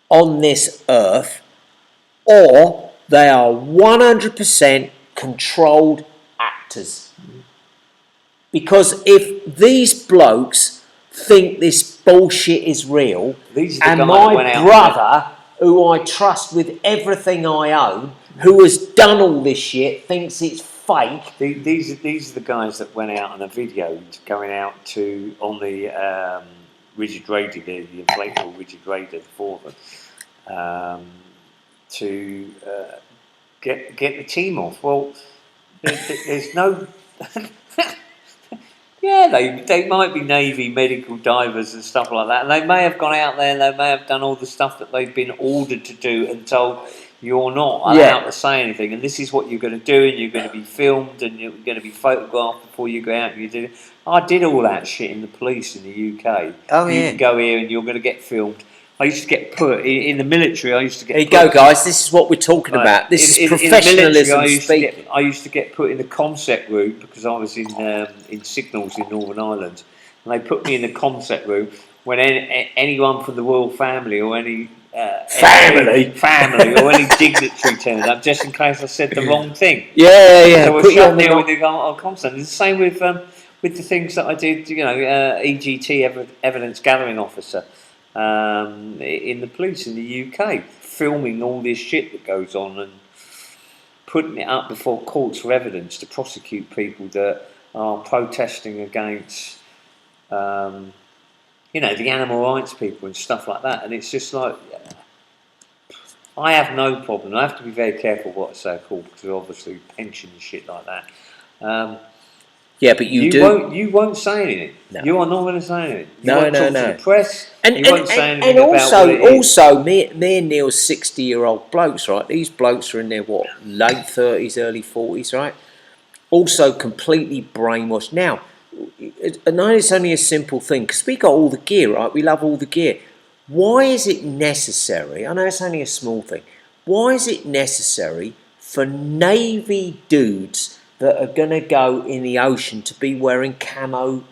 on this earth, or they are 100% controlled actors. Because if these blokes think this bullshit is real, and my brother, who I trust with everything I own, who has done all this shit, thinks it's fake. These are the guys that went out on a video going out on the rigid raider, the inflatable rigid raider, for them, to get the team off. Well, there's no. Yeah, they might be Navy medical divers and stuff like that, and they may have gone out there and they may have done all the stuff that they've been ordered to do and told you're not allowed to say anything, and this is what you're going to do, and you're going to be filmed and you're going to be photographed before you go out and you do it. I did all that shit in the police in the UK. Oh, you can go here and you're going to get filmed. I used to get put in the military. I used to get. There you go, guys. This is what we're talking about. This is professionalism speaking. I used to get put in the concept room because I was in signals in Northern Ireland, and they put me in the concept room when anyone from the royal family or any family or any dignitary turned up, just in case I said the wrong thing. Yeah. So we're shut there with the concept. It's the same with the things that I did. EGT, evidence gathering officer. In the police in the UK, filming all this shit that goes on and putting it up before courts for evidence to prosecute people that are protesting against, the animal rights people and stuff like that. And it's just like, I have no problem. I have to be very careful what I say called because obviously pension and shit like that. Yeah, but you do. You won't say anything. No. You are not going to say anything. You No, won't no, talk no. to the press. And, you won't say anything and about what it is. also, me and Neil's 60-year-old blokes, right? These blokes are in their late 30s, early 40s, right? Also completely brainwashed. Now, I know it's only a simple thing because we got all the gear, right? We love all the gear. Why is it necessary? I know it's only a small thing. Why is it necessary for Navy dudes that are going to go in the ocean to be wearing camo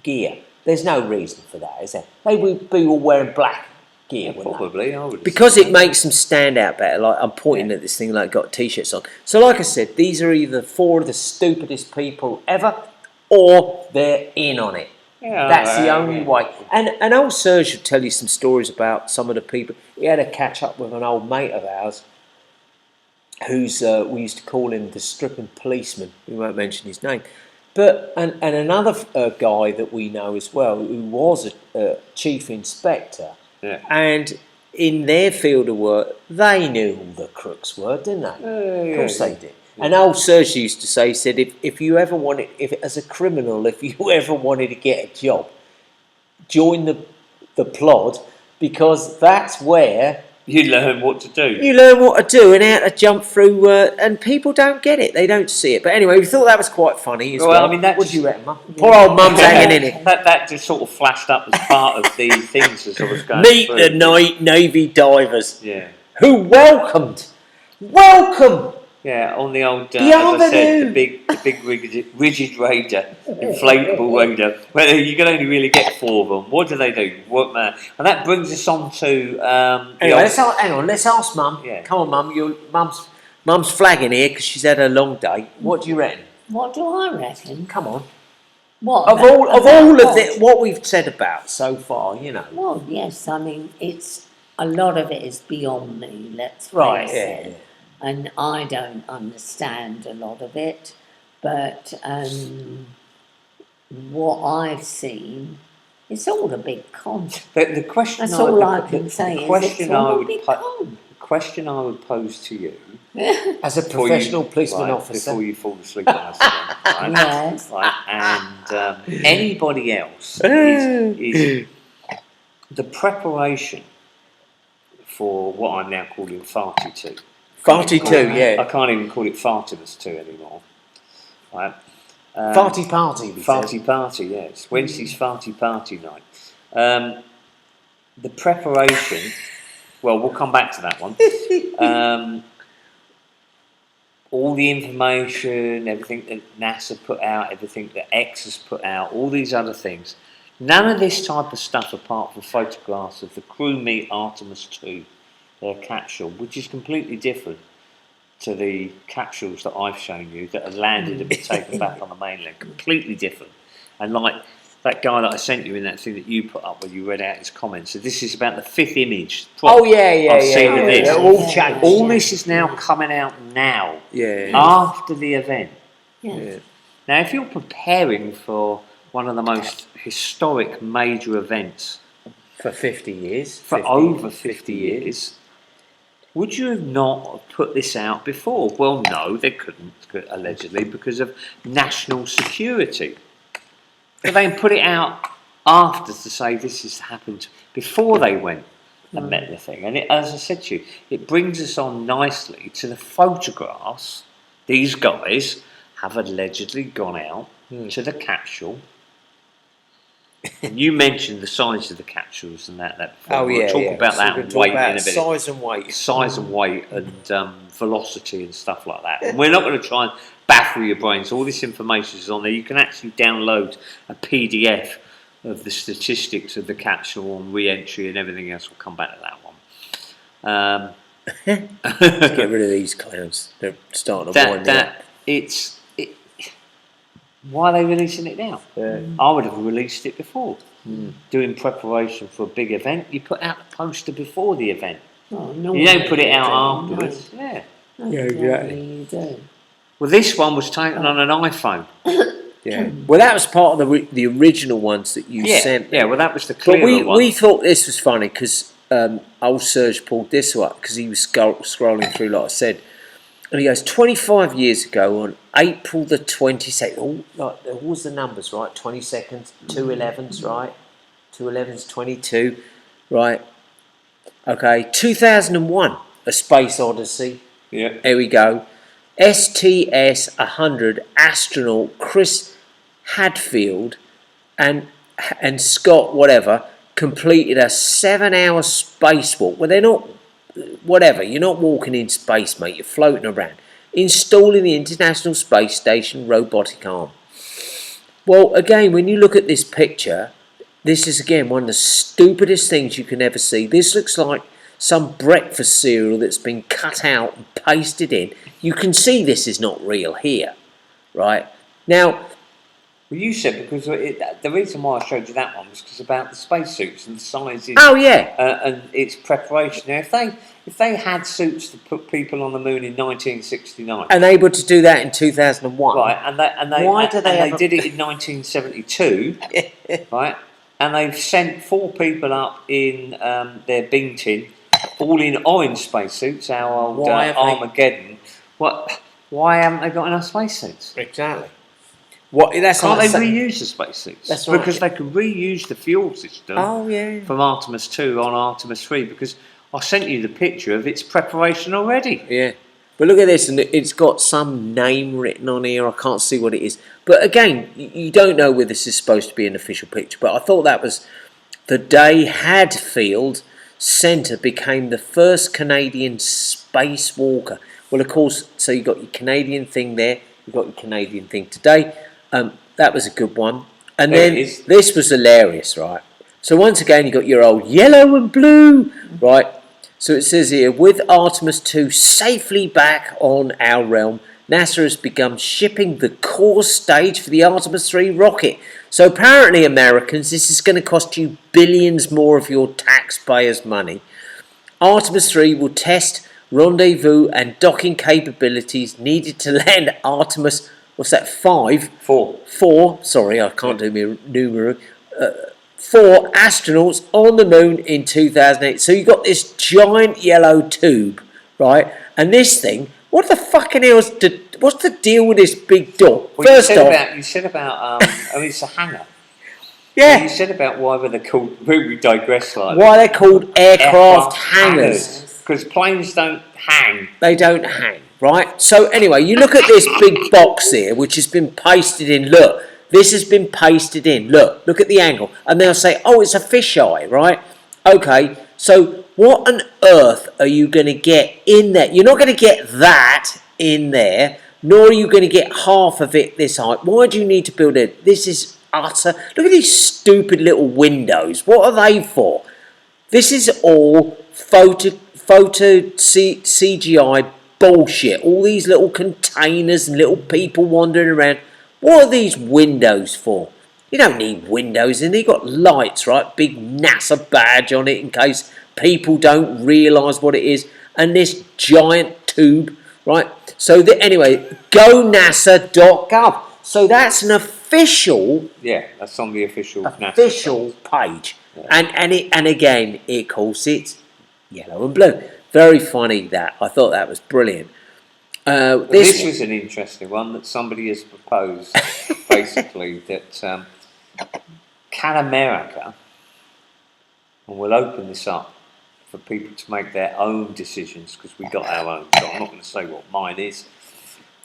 gear? There's no reason for that, is there? They would be all wearing black gear, wouldn't they? Probably, I would. Because it makes them stand out better. Like I'm pointing at this thing like got t-shirts on. So like I said, these are either 4 of the stupidest people ever, or they're in on it. Yeah, That's the only way. And old Serge will tell you some stories about some of the people. He had a catch up with an old mate of ours, who's we used to call him the stripping policeman. We won't mention his name. But and another guy that we know as well, who was a chief inspector. Yeah. And in their field of work, they knew who the crooks were, didn't they? Of course they did. Yeah. And old Serge used to say, he said, if you ever wanted, as a criminal, if you ever wanted to get a job, join the plod, because that's where you learn what to do. You learn what to do and how to jump through, and people don't get it. They don't see it. But anyway, we thought that was quite funny as well. I mean, that what do you reckon, Mum? Poor old Mum's hanging in it. That just sort of flashed up as part of the things as I was going Meet through. the Navy divers. Yeah. Who welcome. Yeah, on the old, The as I said, the big rigid raider, inflatable raider. Well, you can only really get 4 of them. What do they do? What man? And that brings us on to. Anyway, let's ask Mum. Yeah. Come on, Mum. Mum's flagging here because she's had a long day. What do you reckon? What do I reckon? Come on. What Of all of what we've said about so far, you know. Well, yes. I mean, it's a lot of it is beyond me. Let's face it. Yeah. And I don't understand a lot of it, but what I've seen, it's all a big con. The question That's all I can say. The question I would pose to you, as a professional policeman officer, before you fall asleep on us, right? Yes. Right? And anybody else is the preparation for what I'm now calling farty 2. Farty 2, yeah. I can't even call it Fartimus 2 anymore. Right? Farty party. Farty party, yes. Wednesday's farty party night. The preparation. Well, we'll come back to that one. All the information, everything that NASA put out, everything that X has put out, all these other things. None of this type of stuff, apart from photographs of the crew meet Artemis 2. Their capsule, which is completely different to the capsules that I've shown you that have landed and been taken back on the mainland. Completely different. And like that guy that I sent you in that thing that you put up where you read out his comments. So this is about the 5th image. Oh yeah. I've seen of this. All changed. All this is now coming out now. Yeah. After the event. Yeah. Now, if you're preparing for one of the most historic major events for 50 years, for over 50 years. Would you have not put this out before? Well, no, they couldn't, allegedly, because of national security. But they put it out after to say this has happened before they went and met the thing. And as I said to you, it brings us on nicely to the photographs. These guys have allegedly gone out to the capsule. And you mentioned the size of the capsules and that before. Oh, we'll talk about that and weight in a bit. Size and weight. Size and weight and velocity and stuff like that. And we're not going to try and baffle your brains. All this information is on there. You can actually download a PDF of the statistics of the capsule on re-entry and everything else. We'll come back to that one. Let's get rid of these clowns. They're starting to wind me up. Why are they releasing it now? Yeah. I would have released it before. Doing preparation for a big event, you put out the poster before the event. Oh, no, you don't put it out afterwards. No. Yeah. Yeah, exactly. You do. Well, this one was taken on an iPhone. Yeah. Well, that was part of the original ones that you sent. Yeah, well, that was the But clearer one. we thought this was funny because old Serge pulled this up because he was scrolling through, like I said, and he goes, 25 years ago on April the 22nd. Oh, like, what was the numbers, right? 22nd, 2 11s, right? 2 11s, 22, right? Okay, 2001, A Space Odyssey. Yeah. There we go. STS-100 astronaut Chris Hadfield and Scott whatever completed a 7-hour spacewalk. Well, they're not whatever. You're not walking in space, mate. You're floating around, installing the International Space Station robotic arm. Well, again, when you look at this picture, this is again one of the stupidest things you can ever see. This looks like some breakfast cereal that's been cut out and pasted in. You can see this is not real here, right? Now, Well, you said because the reason why I showed you that one was because about the spacesuits and the sizes. oh yeah, And its preparation. Now, if they had suits to put people on the moon in 1969, and able to do that in 2001, right, and they Why do they have a- did it in 1972, right, and they've sent 4 people up in their bin tin, all in orange spacesuits, our old Why have they- Armageddon. Why haven't they got enough spacesuits? exactly. What? That's Can't like they saying- reuse the spacesuits? That's right. Because they could reuse the fuel system Oh yeah. from Artemis 2 on Artemis 3, because I sent you the picture of its preparation already. Yeah. But look at this, and it's got some name written on here. I can't see what it is. But again, you don't know whether this is supposed to be an official picture. But I thought that was the day Hadfield Centre became the first Canadian spacewalker. Well, of course, so you got your Canadian thing there. You got your Canadian thing today. That was a good one. And There then it is. this was hilarious, right? So once again, you got your old yellow and blue, right? So it says here, with Artemis 2 safely back on our realm, NASA has begun shipping the core stage for the Artemis 3 rocket. So apparently, Americans, this is going to cost you billions more of your taxpayers' money. Artemis 3 will test rendezvous and docking capabilities needed to land Artemis, what's that, 5? 4. Sorry, I can't do my numeral. 4 astronauts on the moon in 2008. So you got this giant yellow tube, right? And this thing, what the fucking hell's what's the deal with this big door? Well, First you off, said about I mean, it's a hangar. yeah, You said about why were they called? We digress slightly. why they're called aircraft hangars. Because planes don't hang. They don't hang, right? So anyway, you look at this big box here, which has been pasted in. Look, this has been pasted in. Look at the angle. And they'll say, oh, it's a fisheye, right? Okay, so what on earth are you going to get in there? You're not going to get that in there, nor are you going to get half of it this height. Why do you need to build it? This is utter... Look at these stupid little windows. What are they for? This is all photo CGI bullshit. All these little containers and little people wandering around. What are these windows for? You don't need windows in there. You've got lights, right? Big NASA badge on it in case people don't realise what it is. And this giant tube, right? So anyway, gonasa.gov. So that's an official... Yeah, that's on the official page. Yeah. And again, it calls it yellow and blue. Very funny that. I thought that was brilliant. This was an interesting one that somebody has proposed, basically, that can America, and we'll open this up for people to make their own decisions, because we got our own, so I'm not going to say what mine is,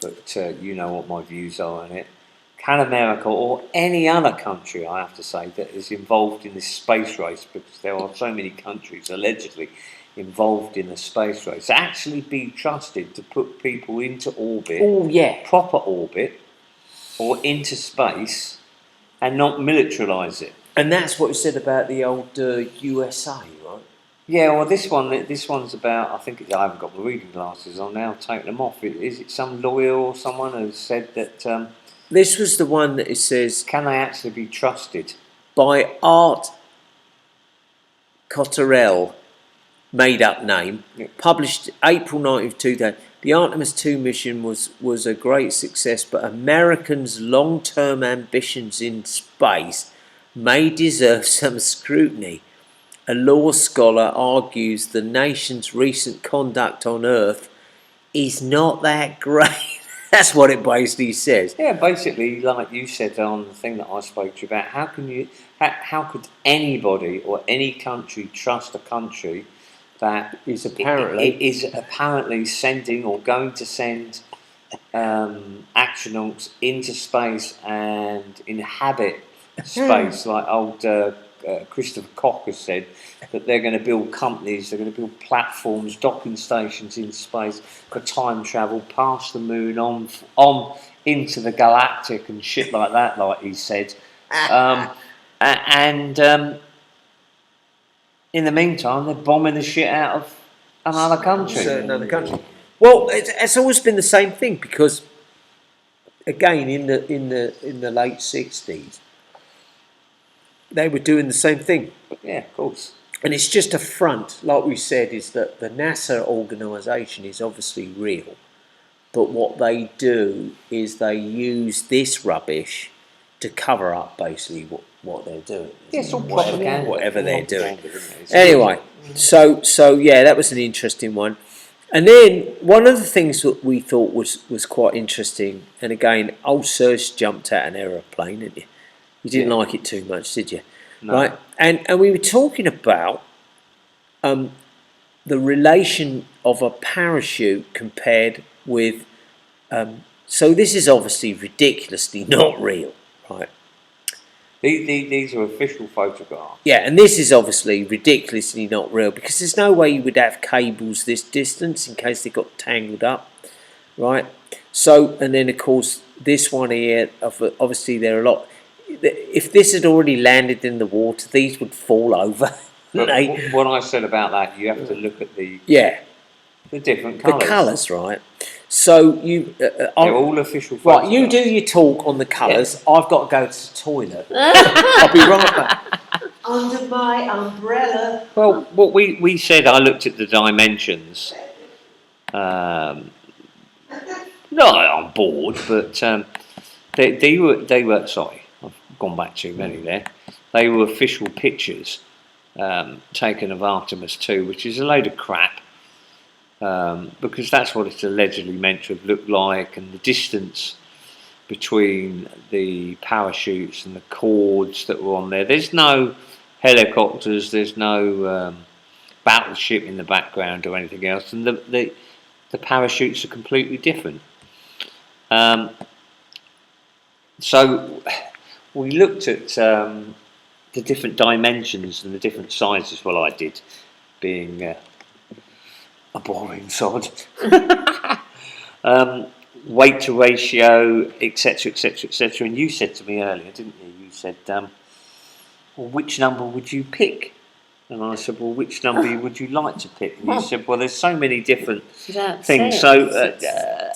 but you know what my views are on it. Can America, or any other country, I have to say, that is involved in this space race, because there are so many countries allegedly involved in the space race, actually be trusted to put people into orbit, proper orbit, or into space, and not militarise it? And that's what you said about the old USA, right? Yeah, well, this one's about, I think, I haven't got my reading glasses on now, take them off. Is it some lawyer or someone who said that... this was the one that it says... Can they actually be trusted? By Art Cotterell, made-up name, published April 19th, 2000. The Artemis 2 mission was a great success, but Americans' long-term ambitions in space may deserve some scrutiny. a law scholar argues the nation's recent conduct on Earth is not that great. That's what it basically says. Yeah, basically, like you said on the thing that I spoke to you about, how could anybody or any country trust a country that Is is apparently sending or going to send astronauts into space and inhabit space, like old Christopher Koch has said, that they're going to build companies, they're going to build platforms, docking stations in space for time travel past the moon, on into the galactic and shit like that, like he said. And in the meantime, they're bombing the shit out of another country. Another country. Well, it's always been the same thing, because again, in the late 60s, they were doing the same thing. Yeah, of course. And it's just a front, like we said, is that the NASA organisation is obviously real, but what they do is they use this rubbish to cover up basically what they're doing. Yeah, it's all propaganda. Whatever they're doing. Anyway, so yeah, that was an interesting one. And then one of the things that we thought was quite interesting, and again, old Serge jumped out an aeroplane, didn't you? You didn't like it too much, did you? No. Right, and we were talking about the relation of a parachute compared with. So this is obviously ridiculously not real, right? These are official photographs. Yeah, and this is obviously ridiculously not real, because there's no way you would have cables this distance in case they got tangled up, right? So, and then of course this one here, obviously there are a lot. If this had already landed in the water, these would fall over. But what I said about that, you have to look at the different colours. The colours, right? So you, they're all official photographs. Right, you do your talk on the colours. Yeah. I've got to go to the toilet. I'll be right back. Under my umbrella. Well, what we said, I looked at the dimensions. Not on board, but they were. Sorry, I've gone back too many there. They were official pictures taken of Artemis 2, which is a load of crap. Because that's what it's allegedly meant to have looked like, and the distance between the parachutes and the cords that were on there. There's no helicopters, there's no battleship in the background or anything else, and the parachutes are completely different. So we looked at the different dimensions and the different sizes. Well, I did, being a boring sod. Weight to ratio, etc., etc., etc. And you said to me earlier, didn't you? You said, well, which number would you pick? And I said, well, which number would you like to pick? And you said, well, there's so many different things. So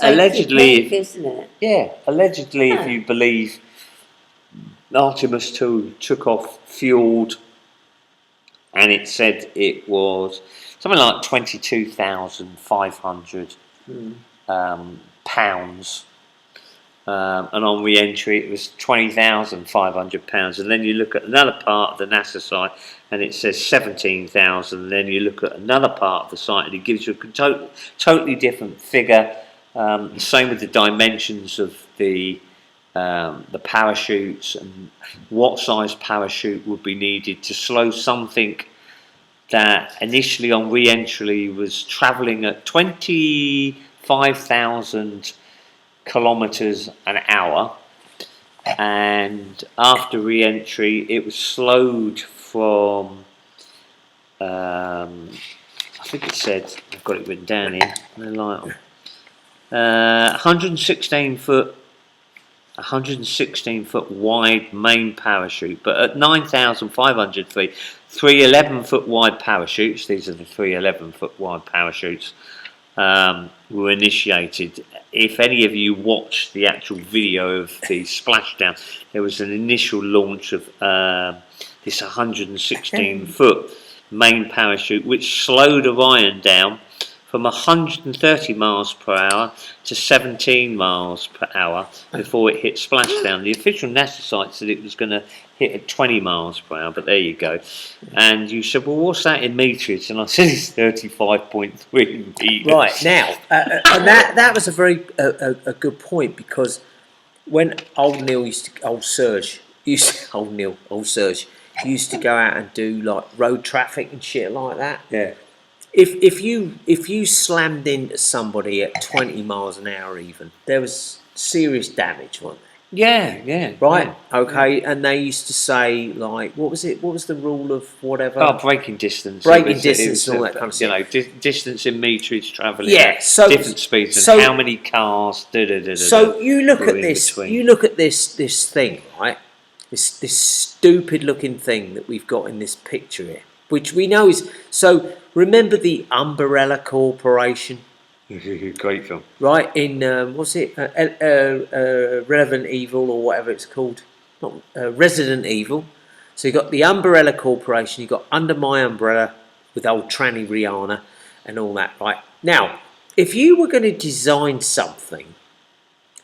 allegedly, isn't it? Yeah, allegedly, if you believe Artemis 2 took off fueled, and it said it was something like 22,500 pounds, and on re-entry it was 20,500 pounds. And then you look at another part of the NASA site and it says 17,000. And then you look at another part of the site and it gives you a totally different figure. The same with the dimensions of the parachutes and what size parachute would be needed to slow something that initially on re-entry was travelling at 25,000 kilometres an hour, and after re-entry it was slowed from I think it said, I've got it written down here, 116 foot wide main parachute, but at 9,500 feet, 3 11-foot wide parachutes, these are the 3 11-foot wide parachutes, were initiated. If any of you watched the actual video of the splashdown, there was an initial launch of this 116-foot main parachute, which slowed Orion down from 130 miles per hour to 17 miles per hour before it hit splashdown. The official NASA site said it was going to hit at 20 miles per hour, but there you go. And you said, well, what's that in metres? And I said it's 35.3 metres. Right, now, and that was a very a good point, because when old Serge used to go out and do like road traffic and shit like that. Yeah. If you slammed into somebody at 20 miles an hour, even, there was serious damage, wasn't there? Yeah. Right. Yeah. Okay. And they used to say, like, what was it? What was the rule of whatever? Oh, braking distance. Braking distance and all that kind of stuff. You know, distance in metres travelling. Yeah. So different speeds and how many cars. So you look at this. Between. You look at this thing, right? This stupid looking thing that we've got in this picture here, which we know is so. Remember the Umbrella Corporation? Great film. Right, in what's it? Relevant Evil, or whatever it's called. Not Resident Evil. So you got the Umbrella Corporation. You got Under My Umbrella with old tranny Rihanna and all that. Right now, if you were going to design something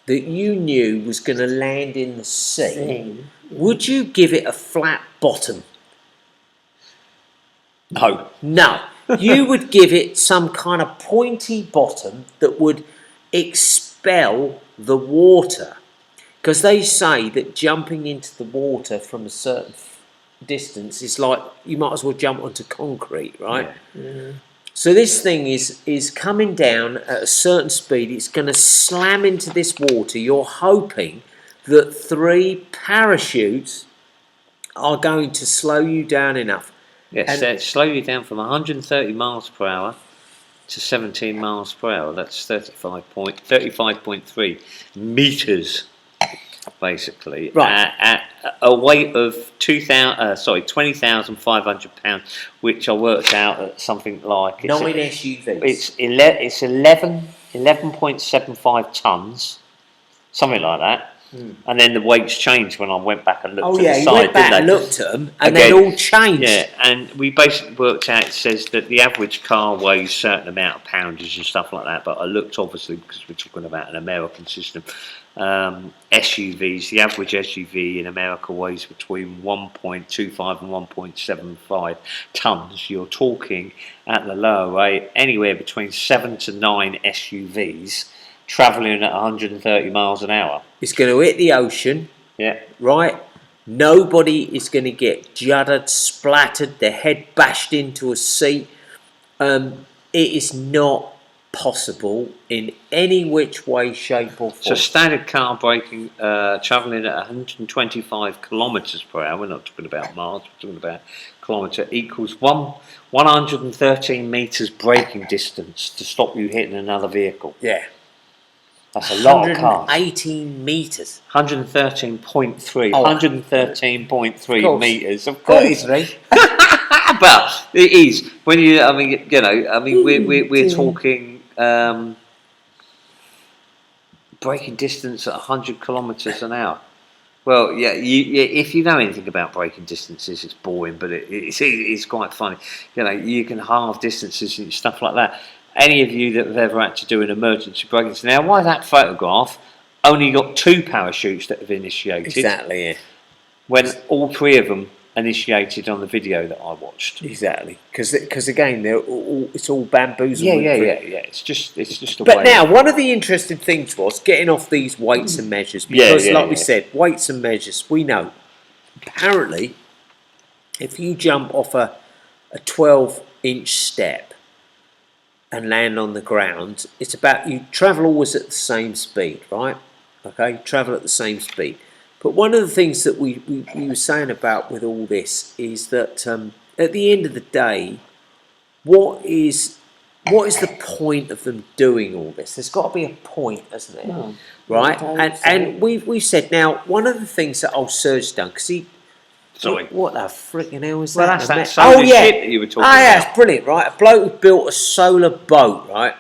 that you knew was going to land in the sea, would you give it a flat bottom? No. You would give it some kind of pointy bottom that would expel the water, because they say that jumping into the water from a certain distance is like you might as well jump onto concrete, right? Yeah. So this thing is coming down at a certain speed. It's going to slam into this water. You're hoping that 3 parachutes are going to slow you down enough. Yes, so slow you down from 130 miles per hour to 17 miles per hour. That's 35.3 metres, basically. Right. At a weight of 20,500 pounds, which I worked out at something like 9 SUVs. It's 11.75 tons, something like that. And then the weights changed when I went back and looked at the side. You went back and looked at them, and again, they all changed. Yeah, and we basically worked out, it says that the average car weighs a certain amount of poundage and stuff like that, but I looked, obviously, because we're talking about an American system, SUVs, the average SUV in America weighs between 1.25 and 1.75 tonnes. You're talking, at the lower rate, anywhere between 7 to 9 SUVs travelling at 130 miles an hour. It's going to hit the ocean. Yeah. Right? Nobody is going to get juddered, splattered, their head bashed into a seat. It is not possible in any which way, shape or form. So standard car braking, travelling at 125 kilometres per hour, we're not talking about miles, we're talking about kilometre, equals 113 metres braking distance to stop you hitting another vehicle. Yeah. That's a lot of cars. 118 metres. 113.3. Oh, 113.3 metres. Of course. 33. But it is. When you, I mean, you know, I mean, we're talking braking distance at 100 kilometres an hour. Well, yeah, if you know anything about braking distances, it's boring, but it's quite funny. You know, you can halve distances and stuff like that. Any of you that have ever had to do an emergency braking, now why that photograph only got 2 parachutes that have initiated? Exactly, yeah. When all 3 of them initiated on the video that I watched. Exactly, because again, it's all bamboozled. Yeah. It's just a But way. now, one of the interesting things was getting off these weights and measures, because, we said, weights and measures. We know apparently, if you jump off a 12-inch step and land on the ground, it's about, you travel always at the same speed, right? Okay, travel at the same speed. But one of the things that we were saying about with all this is that at the end of the day, what is the point of them doing all this? There's got to be a point, hasn't there? No, right? And we've said, now, one of the things that old Serge done, because he... Sorry. What the freaking hell is well, that? That's that solar shit that you were talking about. Yeah, it's brilliant, right? A bloke who built a solar boat, right?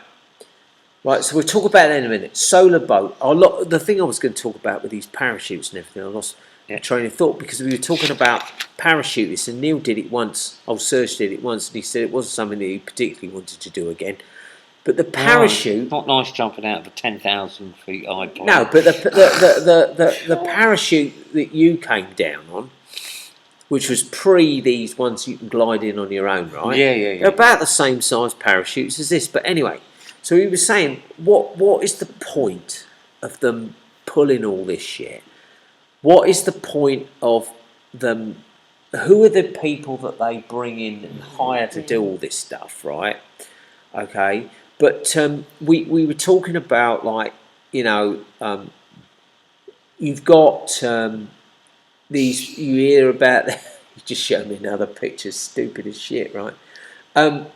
Right, so we'll talk about that in a minute. Solar boat. The thing I was going to talk about with these parachutes and everything, I lost my train of thought, because we were talking about parachutists, and Neil did it once, old Serge did it once, and he said it wasn't something that he particularly wanted to do again. But the parachute. Not nice jumping out of a 10,000 feet high plane. No, but the parachute that you came down on, which was pre these ones you can glide in on your own, right? Yeah. They're about the same size parachutes as this. But anyway, so he was saying, what is the point of them pulling all this shit? What is the point of them? Who are the people that they bring in and hire to do all this stuff, right? Okay, but we were talking about, like, you know, you've got these, you hear about, you just showed me another picture, stupid as shit, right? That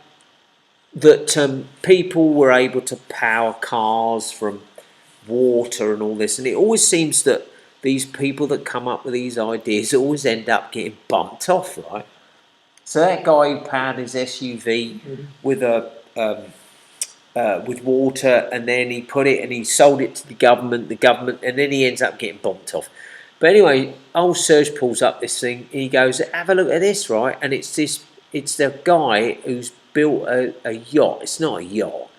people were able to power cars from water and all this, and it always seems that these people that come up with these ideas always end up getting bumped off, right? So that guy who powered his SUV with a with water, and then he put it and he sold it to the government, and then he ends up getting bumped off. But anyway, old Serge pulls up this thing and he goes, "Have a look at this," right? And it's the guy who's built a yacht. It's not a yacht.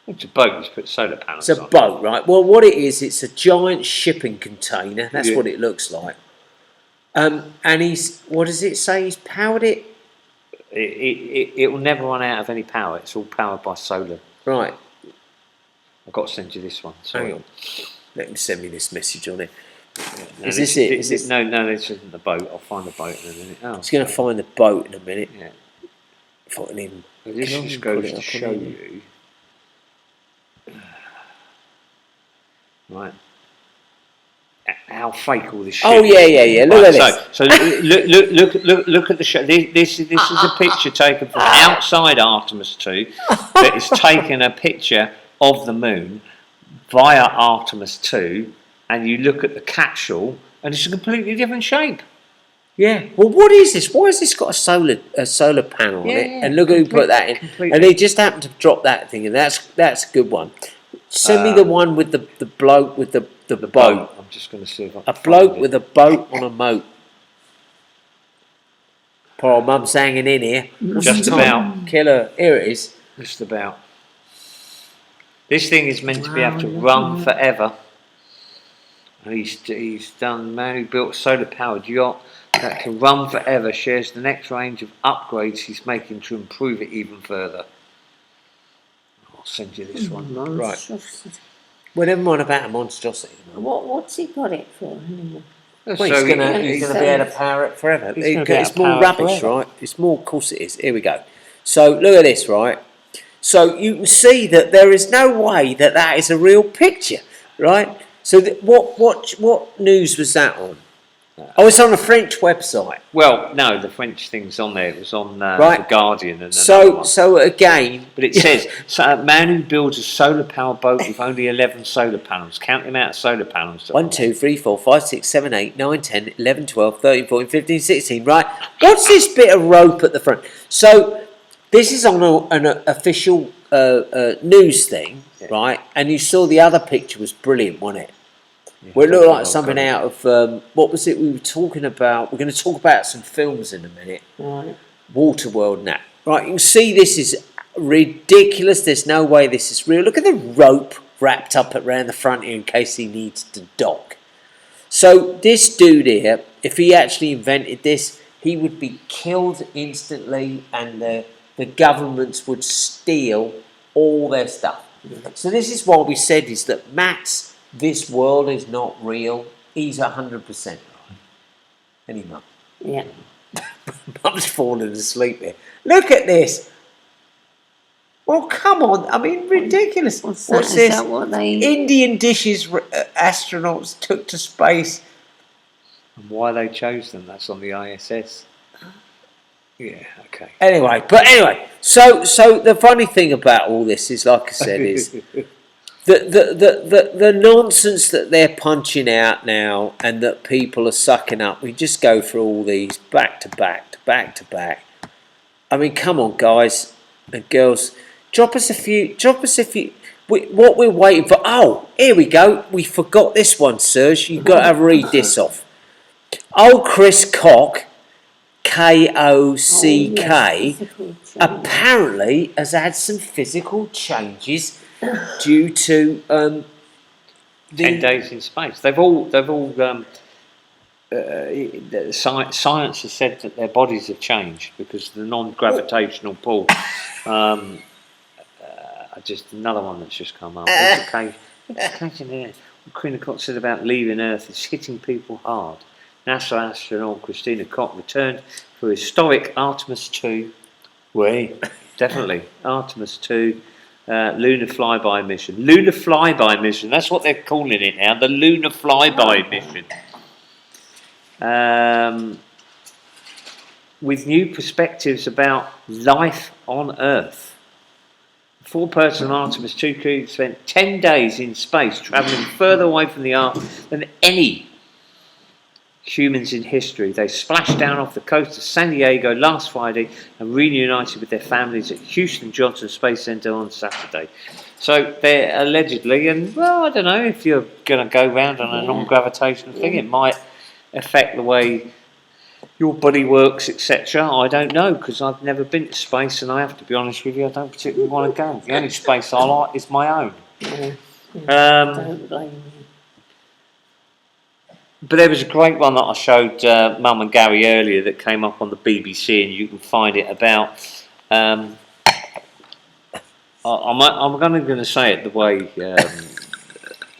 It's a boat. He's put solar panels on. It's a boat, right? Well, what it is, it's a giant shipping container. That's what it looks like. And what does it say? He's powered it? It will never run out of any power. It's all powered by solar. Right. I've got to send you this one. Sorry. Hang on. Let him send me this message on it. No, Is this it? No, this isn't the boat. I'll find the boat in a minute. Oh, He's going to find the boat in a minute. yeah. If I can even... Well, this Can I just put goes it to up show on you. Right. How fake all this shit. Oh yeah. Look at this. So look at the show. This is a picture taken from outside Artemis 2. That is taking a picture of the moon via Artemis 2, and you look at the capsule, and it's a completely different shape. Yeah. Well, what is this? Why has this got a solar panel on it? And look who put that in. Completely. And they just happened to drop that thing, and that's a good one. Send me the one with the bloke with the boat. I'm just going to see if I can A find bloke it. with a boat on a moat. Poor old mum's hanging in here. Just about. Killer. Here it is. Just about. This thing is meant to be able to run forever. And he's done, man who built a solar powered yacht that can run forever, shares the next range of upgrades he's making to improve it even further. I'll send you this one. Right. Well, never mind about a monstrosity. What's he got it for anyway? Well, So he's going to he's be able to power it forever. He's gonna be able It's to more power it rubbish, forever. right? It's more, of course it is. Here we go. So look at this, right? So you can see that there is no way that is a real picture, right? So what news was that on? Oh, it's on a French website. Well, no, the French thing's on there. It was on Right. The Guardian and another one. So again, But it says, so a man who builds a solar powered boat with only 11 solar panels. Count the amount of solar panels. 1, 2, 3, 4, 5, 6, 7, 8, 9, 10, 11, 12, 13, 14, 15, 16, right? What's this bit of rope at the front? So this is on an official news thing, right? And you saw the other picture was brilliant, wasn't it? Well, it looked like something out of, what was it we were talking about? We're going to talk about some films in a minute. Right. Waterworld and that. Right, you can see this is ridiculous. There's no way this is real. Look at the rope wrapped up around the front here in case he needs to dock. So this dude here, if he actually invented this, he would be killed instantly, and the governments would steal all their stuff. So this is what we said, is that Matt's "this world is not real," he's 100% right. Any mum? Yeah. Mum's falling asleep here. Look at this. Well, come on. I mean, ridiculous. What's that? Is this? that what they... Indian dishes astronauts took to space. And why they chose them, that's on the ISS. Yeah, okay. Anyway, so the funny thing about all this is, like I said, is the nonsense that they're punching out now and that people are sucking up. We just go through all these back to back. I mean, come on, guys and girls, drop us a few. What we're waiting for? Oh, here we go. We forgot this one, Serge. You've got to read this off. Old Chris Cock KOCK, physical change. apparently has had some physical changes due to 10 days in space. They've all science has said that their bodies have changed because of the non-gravitational pull. Just another one that's just come up. Queen of Cock said about leaving Earth is hitting people hard. NASA astronaut Christina Koch returned for historic Artemis 2. Definitely Artemis 2 lunar flyby mission. Lunar flyby mission. That's what they're calling it now. The lunar flyby mission. With new perspectives about life on Earth. Four-person Artemis 2 crew spent 10 days in space, travelling further away from the Earth than any humans in history. They splashed down off the coast of San Diego last Friday and reunited with their families at Houston Johnson Space Center on Saturday. So they're allegedly, and well, I don't know if you're going to go round on a non-gravitational thing, it might affect the way your body works, etc. I don't know, because I've never been to space, and I have to be honest with you, I don't particularly want to go. The only space I like is my own. Don't blame me. But there was a great one that I showed Mum and Gary earlier that came up on the BBC, and you can find it about. I'm going to say it the way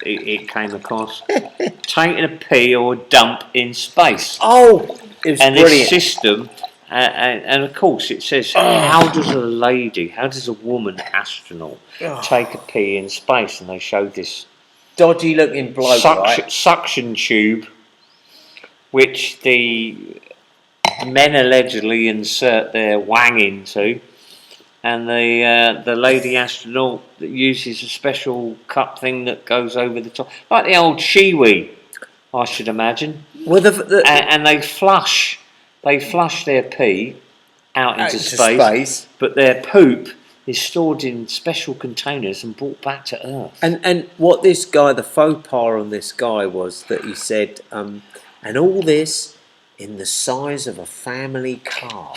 it came across. Taking a pee or a dump in space. Oh, it was And brilliant. this system, and of course it says, how does a woman astronaut take a pee in space? And they showed this Dodgy looking bloke, right? suction tube, which the men allegedly insert their wang into, and the lady astronaut that uses a special cup thing that goes over the top, like the old shiwi, I should imagine. Well, And they flush their pee out into space, but their poop is stored in special containers and brought back to Earth. And what this guy, the faux pas on this guy was that he said, and all this in the size of a family car.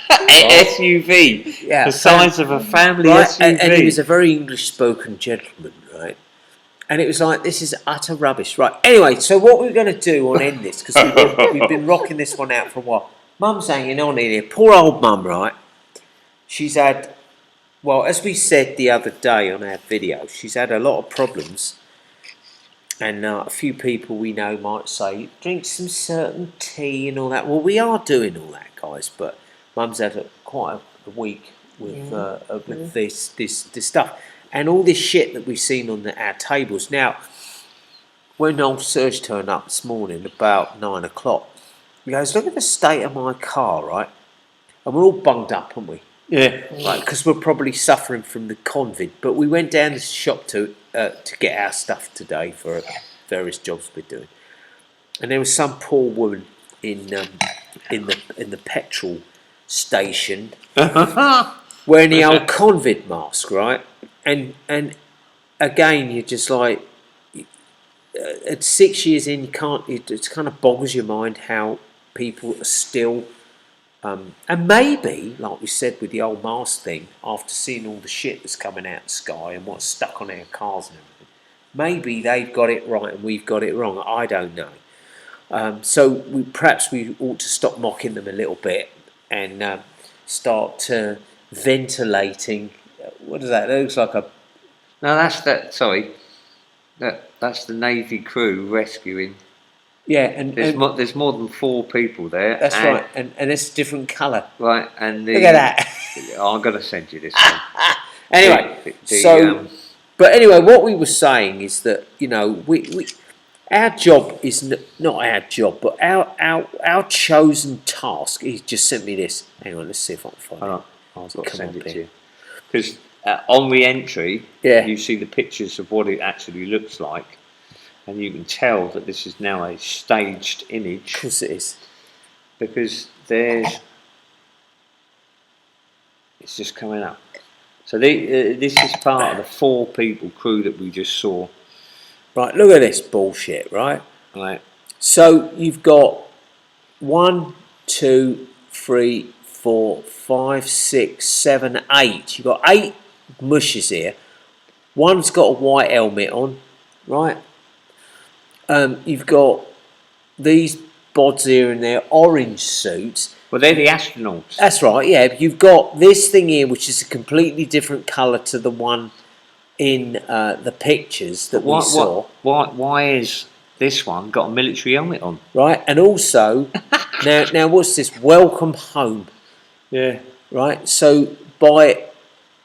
SUV, Yeah, the size of a family right? SUV. And he was a very English-spoken gentleman, right? And it was like, this is utter rubbish, right? Anyway, so what we're going to do on end this, because we've been rocking this one out for a while. Mum's hanging on in here. Poor old Mum, right? She's had, well, as we said the other day on our video, she's had a lot of problems. And a few people we know might say, drink some certain tea and all that. Well, we are doing all that, guys, but Mum's had quite a week with this stuff. And all this shit that we've seen on our tables. Now, when old Serge turned up this morning about 9 o'clock, he goes, look at the state of my car, right? And we're all bunged up, aren't we? Yeah. Right, because we're probably suffering from the COVID. But we went down to the shop to get our stuff today for various jobs we're doing. And there was some poor woman in the petrol station wearing the old COVID mask, right? And again, you're just like, at 6 years in, you can't. It kind of boggles your mind how people are still. And maybe, like we said with the old mask thing, after seeing all the shit that's coming out of the sky and what's stuck on our cars and everything, maybe they've got it right and we've got it wrong. I don't know. So perhaps we ought to stop mocking them a little bit and start ventilating. What is that? It looks like a... No, that's that. Sorry, that's the Navy crew rescuing. Yeah, and there's more than 4 people there. That's right, and it's a different colour. Right, and look at that. I'm gonna send you this one. Anyway, but anyway, what we were saying is that we our job is not our job, but our chosen task. He just sent me this. Hang on, let's see if I can find it. I've got to send it to you because on re-entry, you see the pictures of what it actually looks like. And you can tell that this is now a staged image. Of course it is. Because it's just coming up. So this is part of the 4 people crew that we just saw. Right, look at this bullshit, right? Right. So you've got 1, 2, 3, 4, 5, 6, 7, 8. You've got 8 mushes here. One's got a white helmet on, right? You've got these bods here in their orange suits. Well, they're the astronauts. That's right, yeah. You've got this thing here, which is a completely different colour to the one in the pictures that we saw. Why is this one got a military helmet on? Right, and also, now what's this? Welcome home. Yeah. Right, so by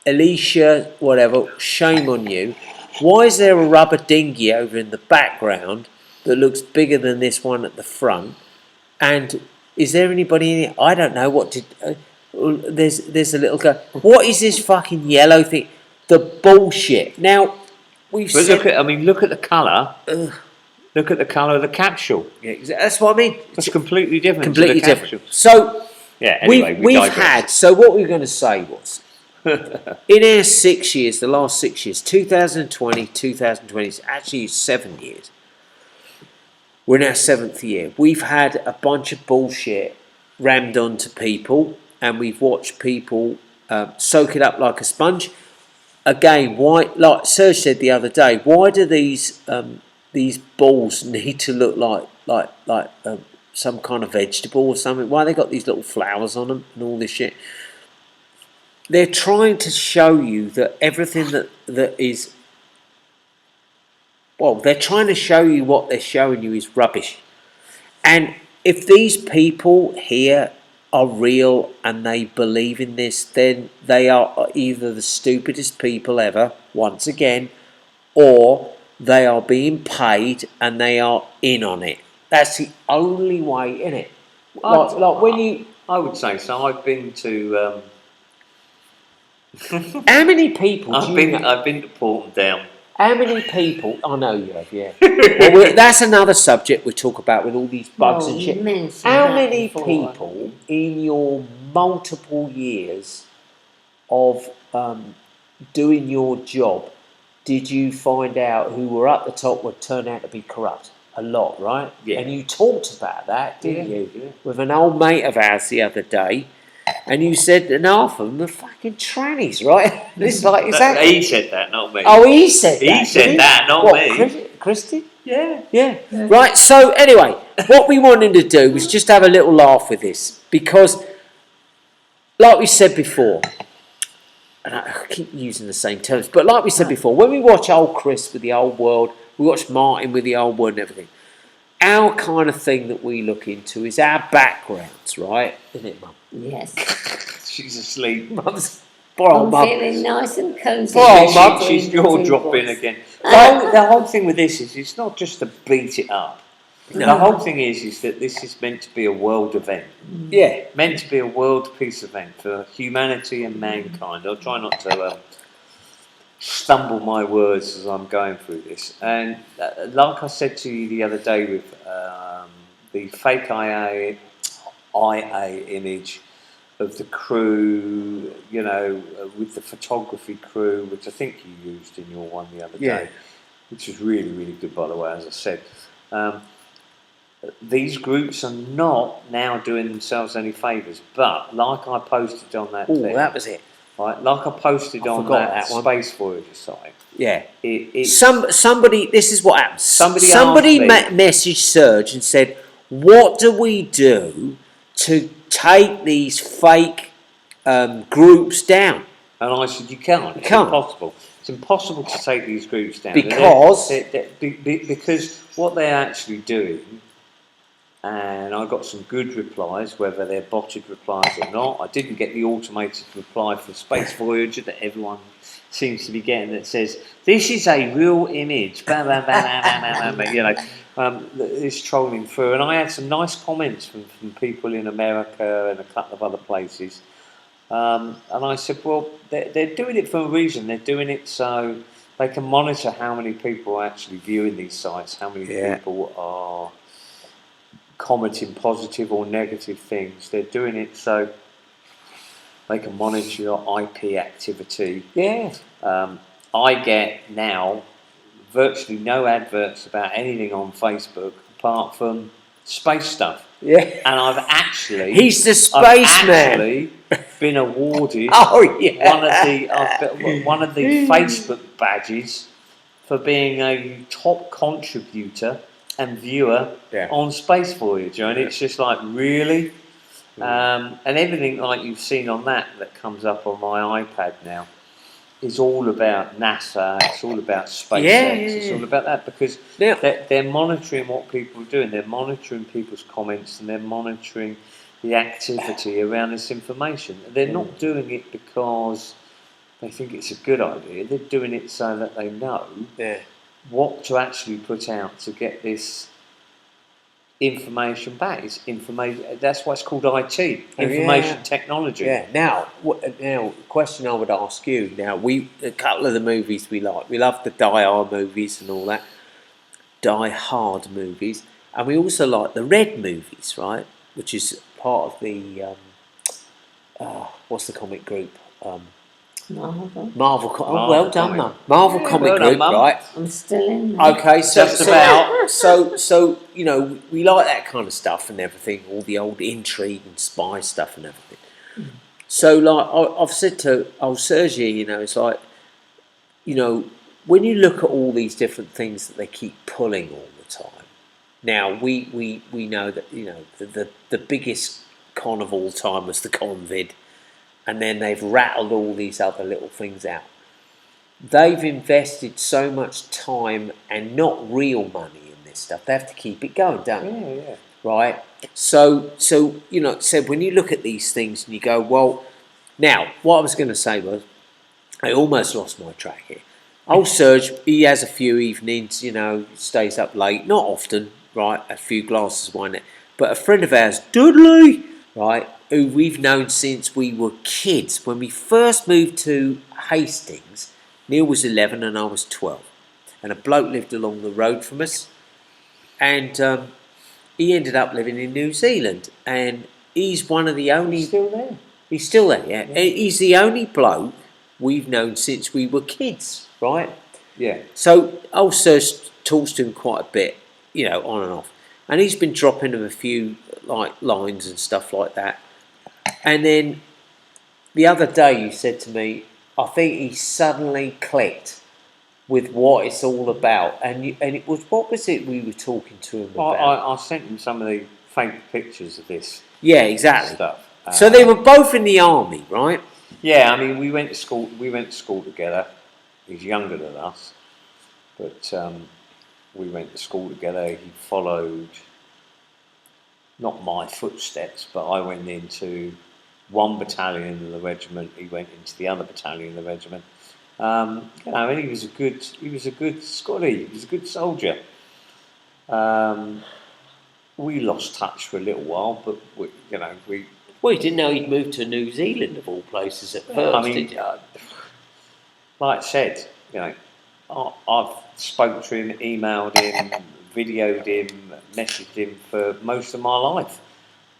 Alicia, whatever, shame on you. Why is there a rubber dinghy over in the background that looks bigger than this one at the front? And is there anybody in it? I don't know. What did? There's a little girl. What is this fucking yellow thing? The bullshit. Now we've. But said, look at the colour. Look at the colour of the capsule. Yeah, that's what I mean. It's completely different. Completely to the different. capsule. So yeah. Anyway, we've had. So what we were going to say was. In our 6 years, the last 6 years, 2020, 2020, it's actually 7 years. We're in our 7th year. We've had a bunch of bullshit rammed onto people, and we've watched people soak it up like a sponge. Again, why? Like Serge said the other day, why do these balls need to look like some kind of vegetable or something? Why they got these little flowers on them and all this shit? They're trying to show you that everything that is... Well, they're trying to show you what they're showing you is rubbish. And if these people here are real and they believe in this, then they are either the stupidest people ever, once again, or they are being paid and they are in on it. That's the only way, innit? Like when you... I would say so. I've been to... How many people I've been to Porton Down. How many people... I know you have, yeah. Well, that's another subject we talk about with all these bugs and shit. How many people in your multiple years of doing your job did you find out who were at the top would turn out to be corrupt? A lot, right? Yeah. And you talked about that, didn't you? Yeah. With an old mate of ours the other day. And you said that half of them are fucking trannies, right? It's like, is that... He said that, not me. Oh, he said that. He said that, not me. Christy? Yeah. Yeah. Right, so anyway, what we wanted to do was just have a little laugh with this. Because, like we said before, and I keep using the same terms, but like we said before, when we watch old Chris with the old world, we watch Martin with the old world and everything, our kind of thing that we look into is our backgrounds, right? Isn't it, Mum? Yes. She's asleep. Mum's... Poor old I'm Mum. feeling nice and cosy. Oh, Mum, she's jaw dropping again. The whole thing with this is it's not just to beat it up. No. The whole thing is that this is meant to be a world event. Yeah. Meant to be a world peace event for humanity and mankind. I'll try not to stumble my words as I'm going through this. And like I said to you the other day with the fake IA image of the crew, you know, with the photography crew, which I think you used in your one the other day, which was really, really good, by the way, as I said. These groups are not now doing themselves any favours, but like I posted on that thing, that was it. right? Like I posted on that Space Voyager site. Yeah. It's Somebody, this is what happened. Somebody messaged Serge and said, what do we do to take these fake groups down? And I said, you can't. It's impossible. It's impossible to take these groups down. Because? Because what they're actually doing, and I got some good replies, whether they're botted replies or not. I didn't get the automated reply from Space Voyager that everyone seems to be getting that says, this is a real image, you know, it's trolling through. And I had some nice comments from people in America and a couple of other places. And I said, well, they're doing it for a reason. They're doing it so they can monitor how many people are actually viewing these sites, how many people are commenting positive or negative things. They're doing it so they can monitor your IP activity. Yeah. I get now virtually no adverts about anything on Facebook apart from space stuff. Yeah. And I've actually He's the I've spaceman. actually been awarded Oh yeah. one of the Facebook badges for being a top contributor and viewer on Space Voyager, and it's just like really, and everything like you've seen on that comes up on my iPad now is all about NASA. It's all about SpaceX. It's all about that because they're monitoring what people are doing. They're monitoring people's comments and they're monitoring the activity around this information. They're not doing it because they think it's a good idea. They're doing it so that they know what to actually put out to get this information back. It's information. That's why it's called IT, information technology. Yeah. Now, question I would ask you. Now, a couple of the movies we like. We love the Die Hard movies and all that. Die Hard movies, and we also like the Red movies, right? Which is part of the what's the comic group? Marvel. Well done, Mum. Marvel comic group, Mum. right? I'm still in there. Okay, so so you know, we like that kind of stuff and everything, all the old intrigue and spy stuff and everything. So, like, I've said to old Serge, you know, it's like, you know, when you look at all these different things that they keep pulling all the time. Now, we know that, you know, the biggest con of all time was the Convid, and then they've rattled all these other little things out. They've invested so much time and not real money in this stuff. They have to keep it going, don't they? yeah. Right? So you know, so when you look at these things and you go, well, now, what I was going to say was, I almost lost my track here. Old Serge, he has a few evenings, you know, stays up late, not often, right, a few glasses of wine. But a friend of ours, Dudley, right, who we've known since we were kids. When we first moved to Hastings, Neil was 11 and I was 12. And a bloke lived along the road from us. And he ended up living in New Zealand. And he's one of the only... He's still there. He's still there, yeah. He's the only bloke we've known since we were kids, right? Yeah. So old Serge talks to him quite a bit, you know, on and off. And he's been dropping him a few like lines and stuff like that. And then the other day you said to me, I think he suddenly clicked with what it's all about. And it was, what was it we were talking to him about? I sent him some of the fake pictures of this. Yeah, exactly. Stuff. So they were both in the army, right? Yeah, I mean, we went to school together. He's younger than us, but we went to school together. He followed, not my footsteps, but I went into one battalion of the regiment. He went into the other battalion of the regiment. You know, and he was a good Scotty. He was a good soldier. We lost touch for a little while, but we. Well, you didn't know he'd moved to New Zealand of all places at first. I mean, like I said, you know, I've spoken to him, emailed him, videoed him, messaged him for most of my life.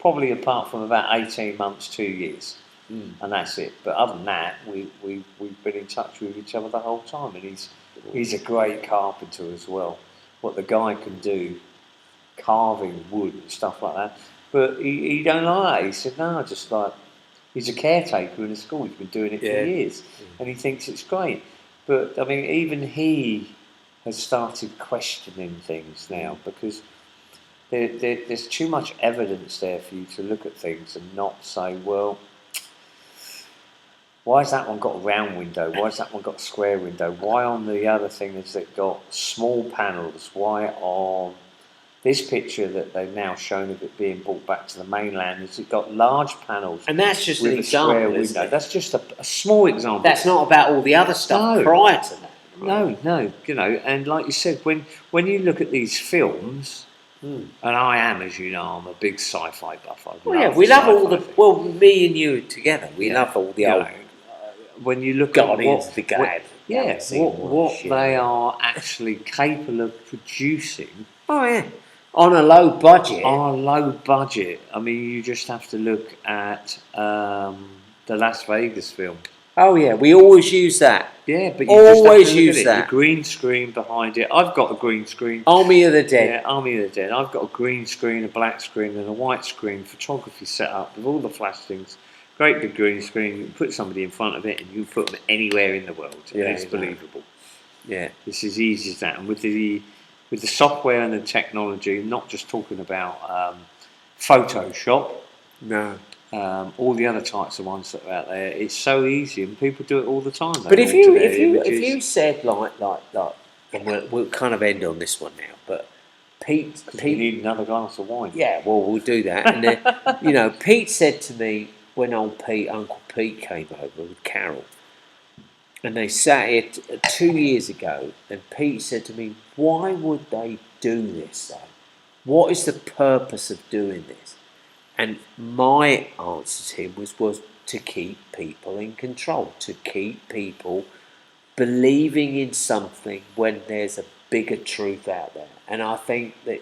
Probably apart from about 18 months, 2 years, and that's it. But other than that, we've been in touch with each other the whole time, and he's a great carpenter as well. What the guy can do, carving wood and stuff like that. But he don't like that. He said, no, just like, he's a caretaker in a school. He's been doing it for years. And he thinks it's great. But, I mean, even he has started questioning things now because there's too much evidence there for you to look at things and not say, well, why has that one got a round window? Why has that one got a square window? Why on the other thing has it got small panels? Why on this picture that they've now shown of it being brought back to the mainland, has it got large panels? And that's just with an a square example, window. isn't it? That's just a small example. That's not about all the other stuff prior to that. Right? No, you know, and like you said, when you look at these films, and I am, as you know, I'm a big sci-fi buff. We love all the, well, me and you together, we love all the old... when you look Guardians at the Galaxy, what they are actually capable of producing. Oh yeah, on a low budget. On a low budget. I mean, you just have to look at the Las Vegas film. Oh yeah, we always use that. Yeah, but you Always just have to look use at it. that. The green screen behind it. I've got a green screen. Army of the Dead. Yeah, Army of the Dead. I've got a green screen, a black screen, and a white screen. Photography set up with all the flash things. Great big green screen. You can put somebody in front of it, and you can put them anywhere in the world. Yeah, and it's exactly. believable. Yeah. It's as easy as that. And with the software and the technology, not just talking about Photoshop. No. All the other types of ones that are out there, it's so easy, and people do it all the time. But They alter their if images. you said like, and we'll kind of end on this one now, but You Pete, need another glass of wine. yeah, well we'll do that. And then, Pete said to me when Uncle Pete came over with Carol, and they sat here 2 years ago, and Pete said to me, "Why would they do this though? What is the purpose of doing this?" And my answer to him was to keep people in control, to keep people believing in something when there's a bigger truth out there. And I think that,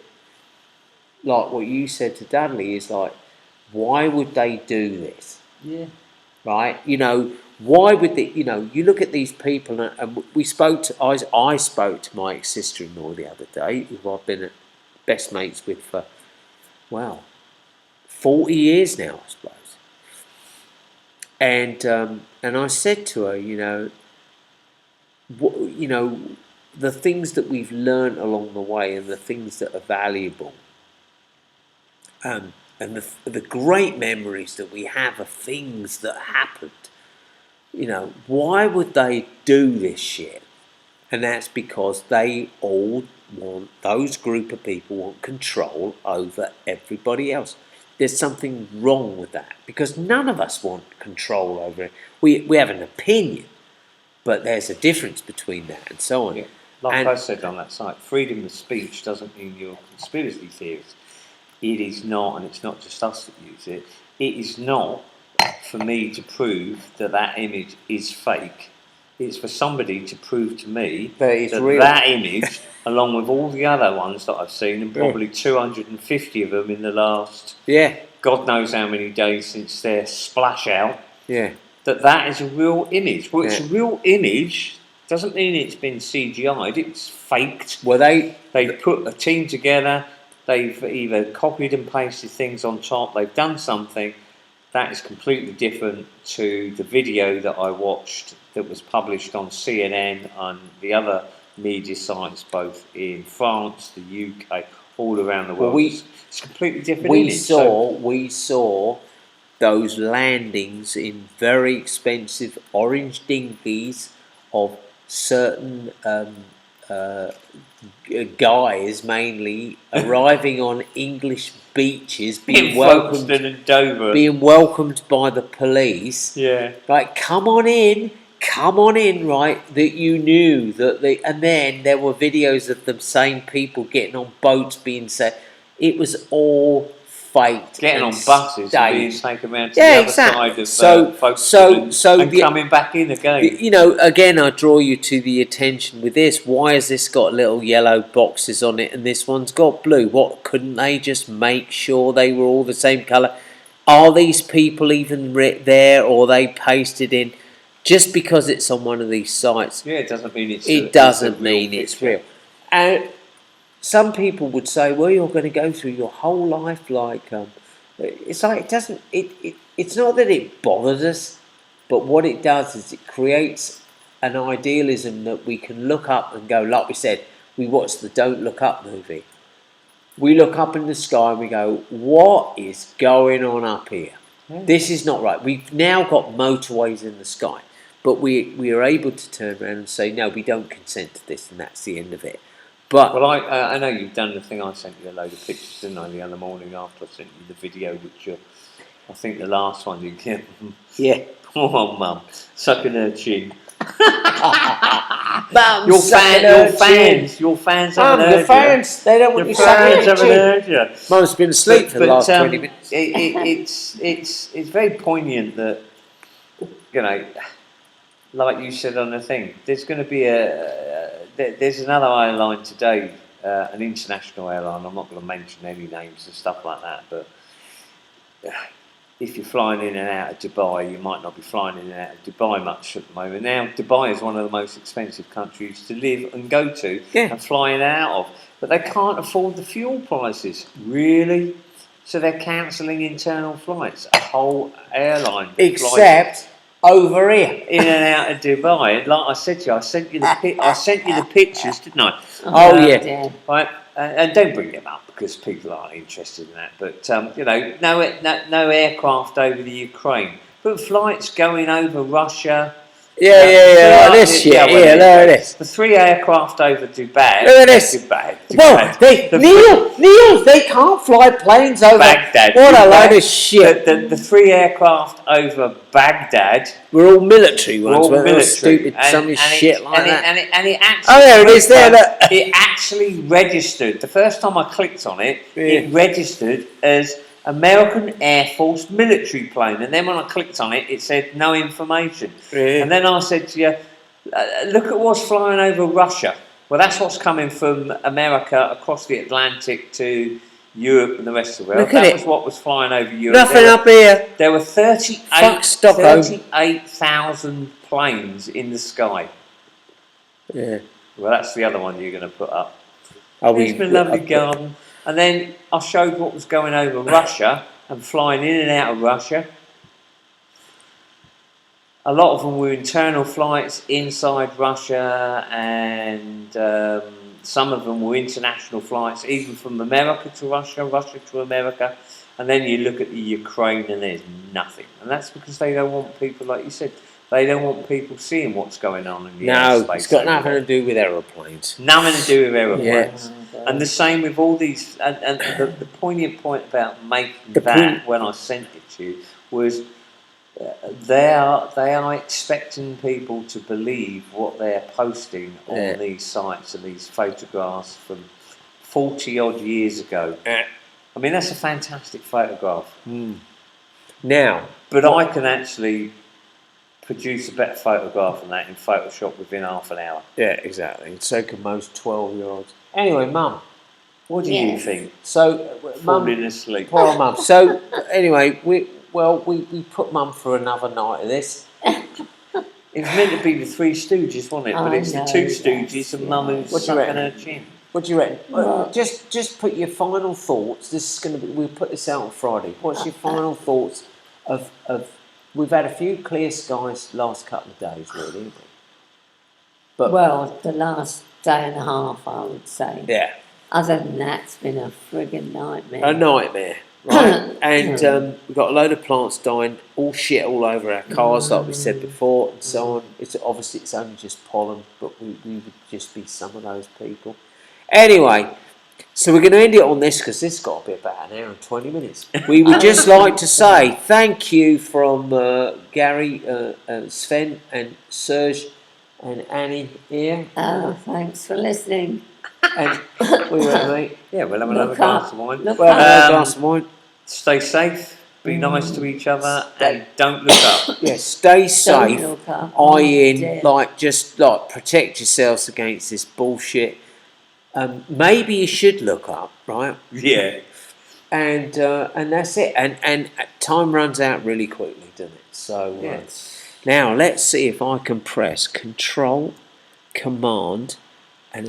like what you said to Dudley, is like, why would they do this? Yeah. Right? Why would they? You look at these people, and we spoke to. I spoke to my sister-in-law the other day, who I've been best mates with for, well, 40 years now, I suppose. And I said to her, the things that we've learned along the way, and the things that are valuable, and the great memories that we have of things that happened. Why would they do this shit? And that's because those group of people want control over everybody else. There's something wrong with that, because none of us want control over it. We have an opinion, but there's a difference between that and so on. Yeah. Like I said on that site, freedom of speech doesn't mean you're a conspiracy theorist. It is not, and it's not just us that use it. It is not for me to prove that image is fake. It's for somebody to prove to me that image, along with all the other ones that I've seen, and probably 250 of them in the last God knows how many days since their splash out, that is a real image. Well, it's a real image. Doesn't mean it's been CGI'd. It's faked. Well, they put a team together. They've either copied and pasted things on top. They've done something that is completely different to the video that I watched that was published on CNN and the other media sites, both in France, the UK, all around the world. It's a completely different image. We saw those landings in very expensive orange dinghies of certain guys, mainly arriving on English beaches, being welcomed by the police. Yeah, like, come on in, right? That you knew that and then there were videos of the same people getting on boats being said it was all faked, getting on buses and being taken around to the other side of and coming back in again. Again, I draw you to the attention with this. Why has this got little yellow boxes on it and this one's got blue? What, couldn't they just make sure they were all the same colour? Are these people even there, or they pasted in just because it's on one of these sites? Yeah, it doesn't mean it's real. And some people would say, well, you're going to go through your whole life like it's like, it doesn't, it's not that it bothers us, but what it does is it creates an idealism that we can look up and go, like we said, we watched the Don't Look Up movie. We look up in the sky and we go, what is going on up here? This is not right. We've now got motorways in the sky, but we are able to turn around and say, no, we don't consent to this, and that's the end of it. But well, I know you've done the thing. I sent you a load of pictures, didn't I, the other morning after I sent you the video, which I think the last one you get. Yeah. Poor Mum, sucking her chin. Your fans haven't heard you. They don't want you sucking their chin. Mum's been asleep for the last 20 minutes. It's very poignant that, like you said on the thing, there's going to be there's another airline today, an international airline. I'm not going to mention any names and stuff like that, but if you're flying in and out of Dubai, you might not be flying in and out of Dubai much at the moment. Now, Dubai is one of the most expensive countries to live and go to and fly in and out of. But they can't afford the fuel prices, really. So they're cancelling internal flights, a whole airline. Except over here. In and out of Dubai. And like I said to you, I sent you the pictures, didn't I? Oh, yeah. Right. And don't bring them up because people aren't interested in that. But you know, no aircraft over the Ukraine, but flights going over Russia. Like this shit. Look at this. The 3 aircraft over Dubai. Look at this. Dubai. Well, Neil, they can't fly planes over Baghdad. What a load of shit. The 3 aircraft over Baghdad. We're all military ones. We're all stupid, shit like that. And it actually. There it is. There. Look. It actually registered. The first time I clicked on it, it registered as American Air Force military plane, and then when I clicked on it, it said no information. And then I said to you, look at what's flying over Russia. Well, that's what's coming from America across the Atlantic to Europe and the rest of the world. That was what was flying over Europe. Nothing up here. There were 38,000 planes in the sky. Yeah. Well, that's the other one you're going to put up. Here's my lovely garden. And then I showed what was going over Russia and flying in and out of Russia. A lot of them were internal flights inside Russia, and some of them were international flights, even from America to Russia, Russia to America. And then you look at the Ukraine and there's nothing. And that's because they don't want people, like you said, they don't want people seeing what's going on in the airspace. No, it's got nothing to do with aeroplanes. Nothing to do with aeroplanes. Yeah. And the same with all these, and the poignant point about making when I sent it to you was they are expecting people to believe what they're posting on these sites and these photographs from 40 odd years ago. I mean, that's a fantastic photograph. Now, but I can actually produce a better photograph than that in Photoshop within half an hour. Yeah, exactly. So can most 12-year-olds. Anyway, Mum, what do you think? So, falling asleep. Poor Mum. So, anyway, we put Mum for another night of this. It was meant to be the 3 Stooges, wasn't it? But it's the 2 Stooges and Mum who's sucking her chin. What do you reckon? Just put your final thoughts. This is going to be. We'll put this out on Friday. What's your final thoughts of? We've had a few clear skies last couple of days, really, haven't we? But the last day and a half, I would say. Yeah. Other than that, it's been a friggin' nightmare. A nightmare, right? And we've got a load of plants dying, all shit all over our cars, like we said before, and so on. It's obviously it's only just pollen, but we would just be some of those people. Anyway, so we're going to end it on this because this has got to be about an hour and 20 minutes. We would just like to say thank you from Gary, Sven and Serge and Annie here. Oh, thanks for listening. And what do you reckon, mate? Yeah, we'll have another glass of wine. Glass of wine. Stay safe, be nice to each other, and don't look up. Yeah, stay safe. Just protect yourselves against this bullshit. Maybe you should look up, right? Yeah. And that's it. And time runs out really quickly, doesn't it? So now let's see if I can press Control, Command, and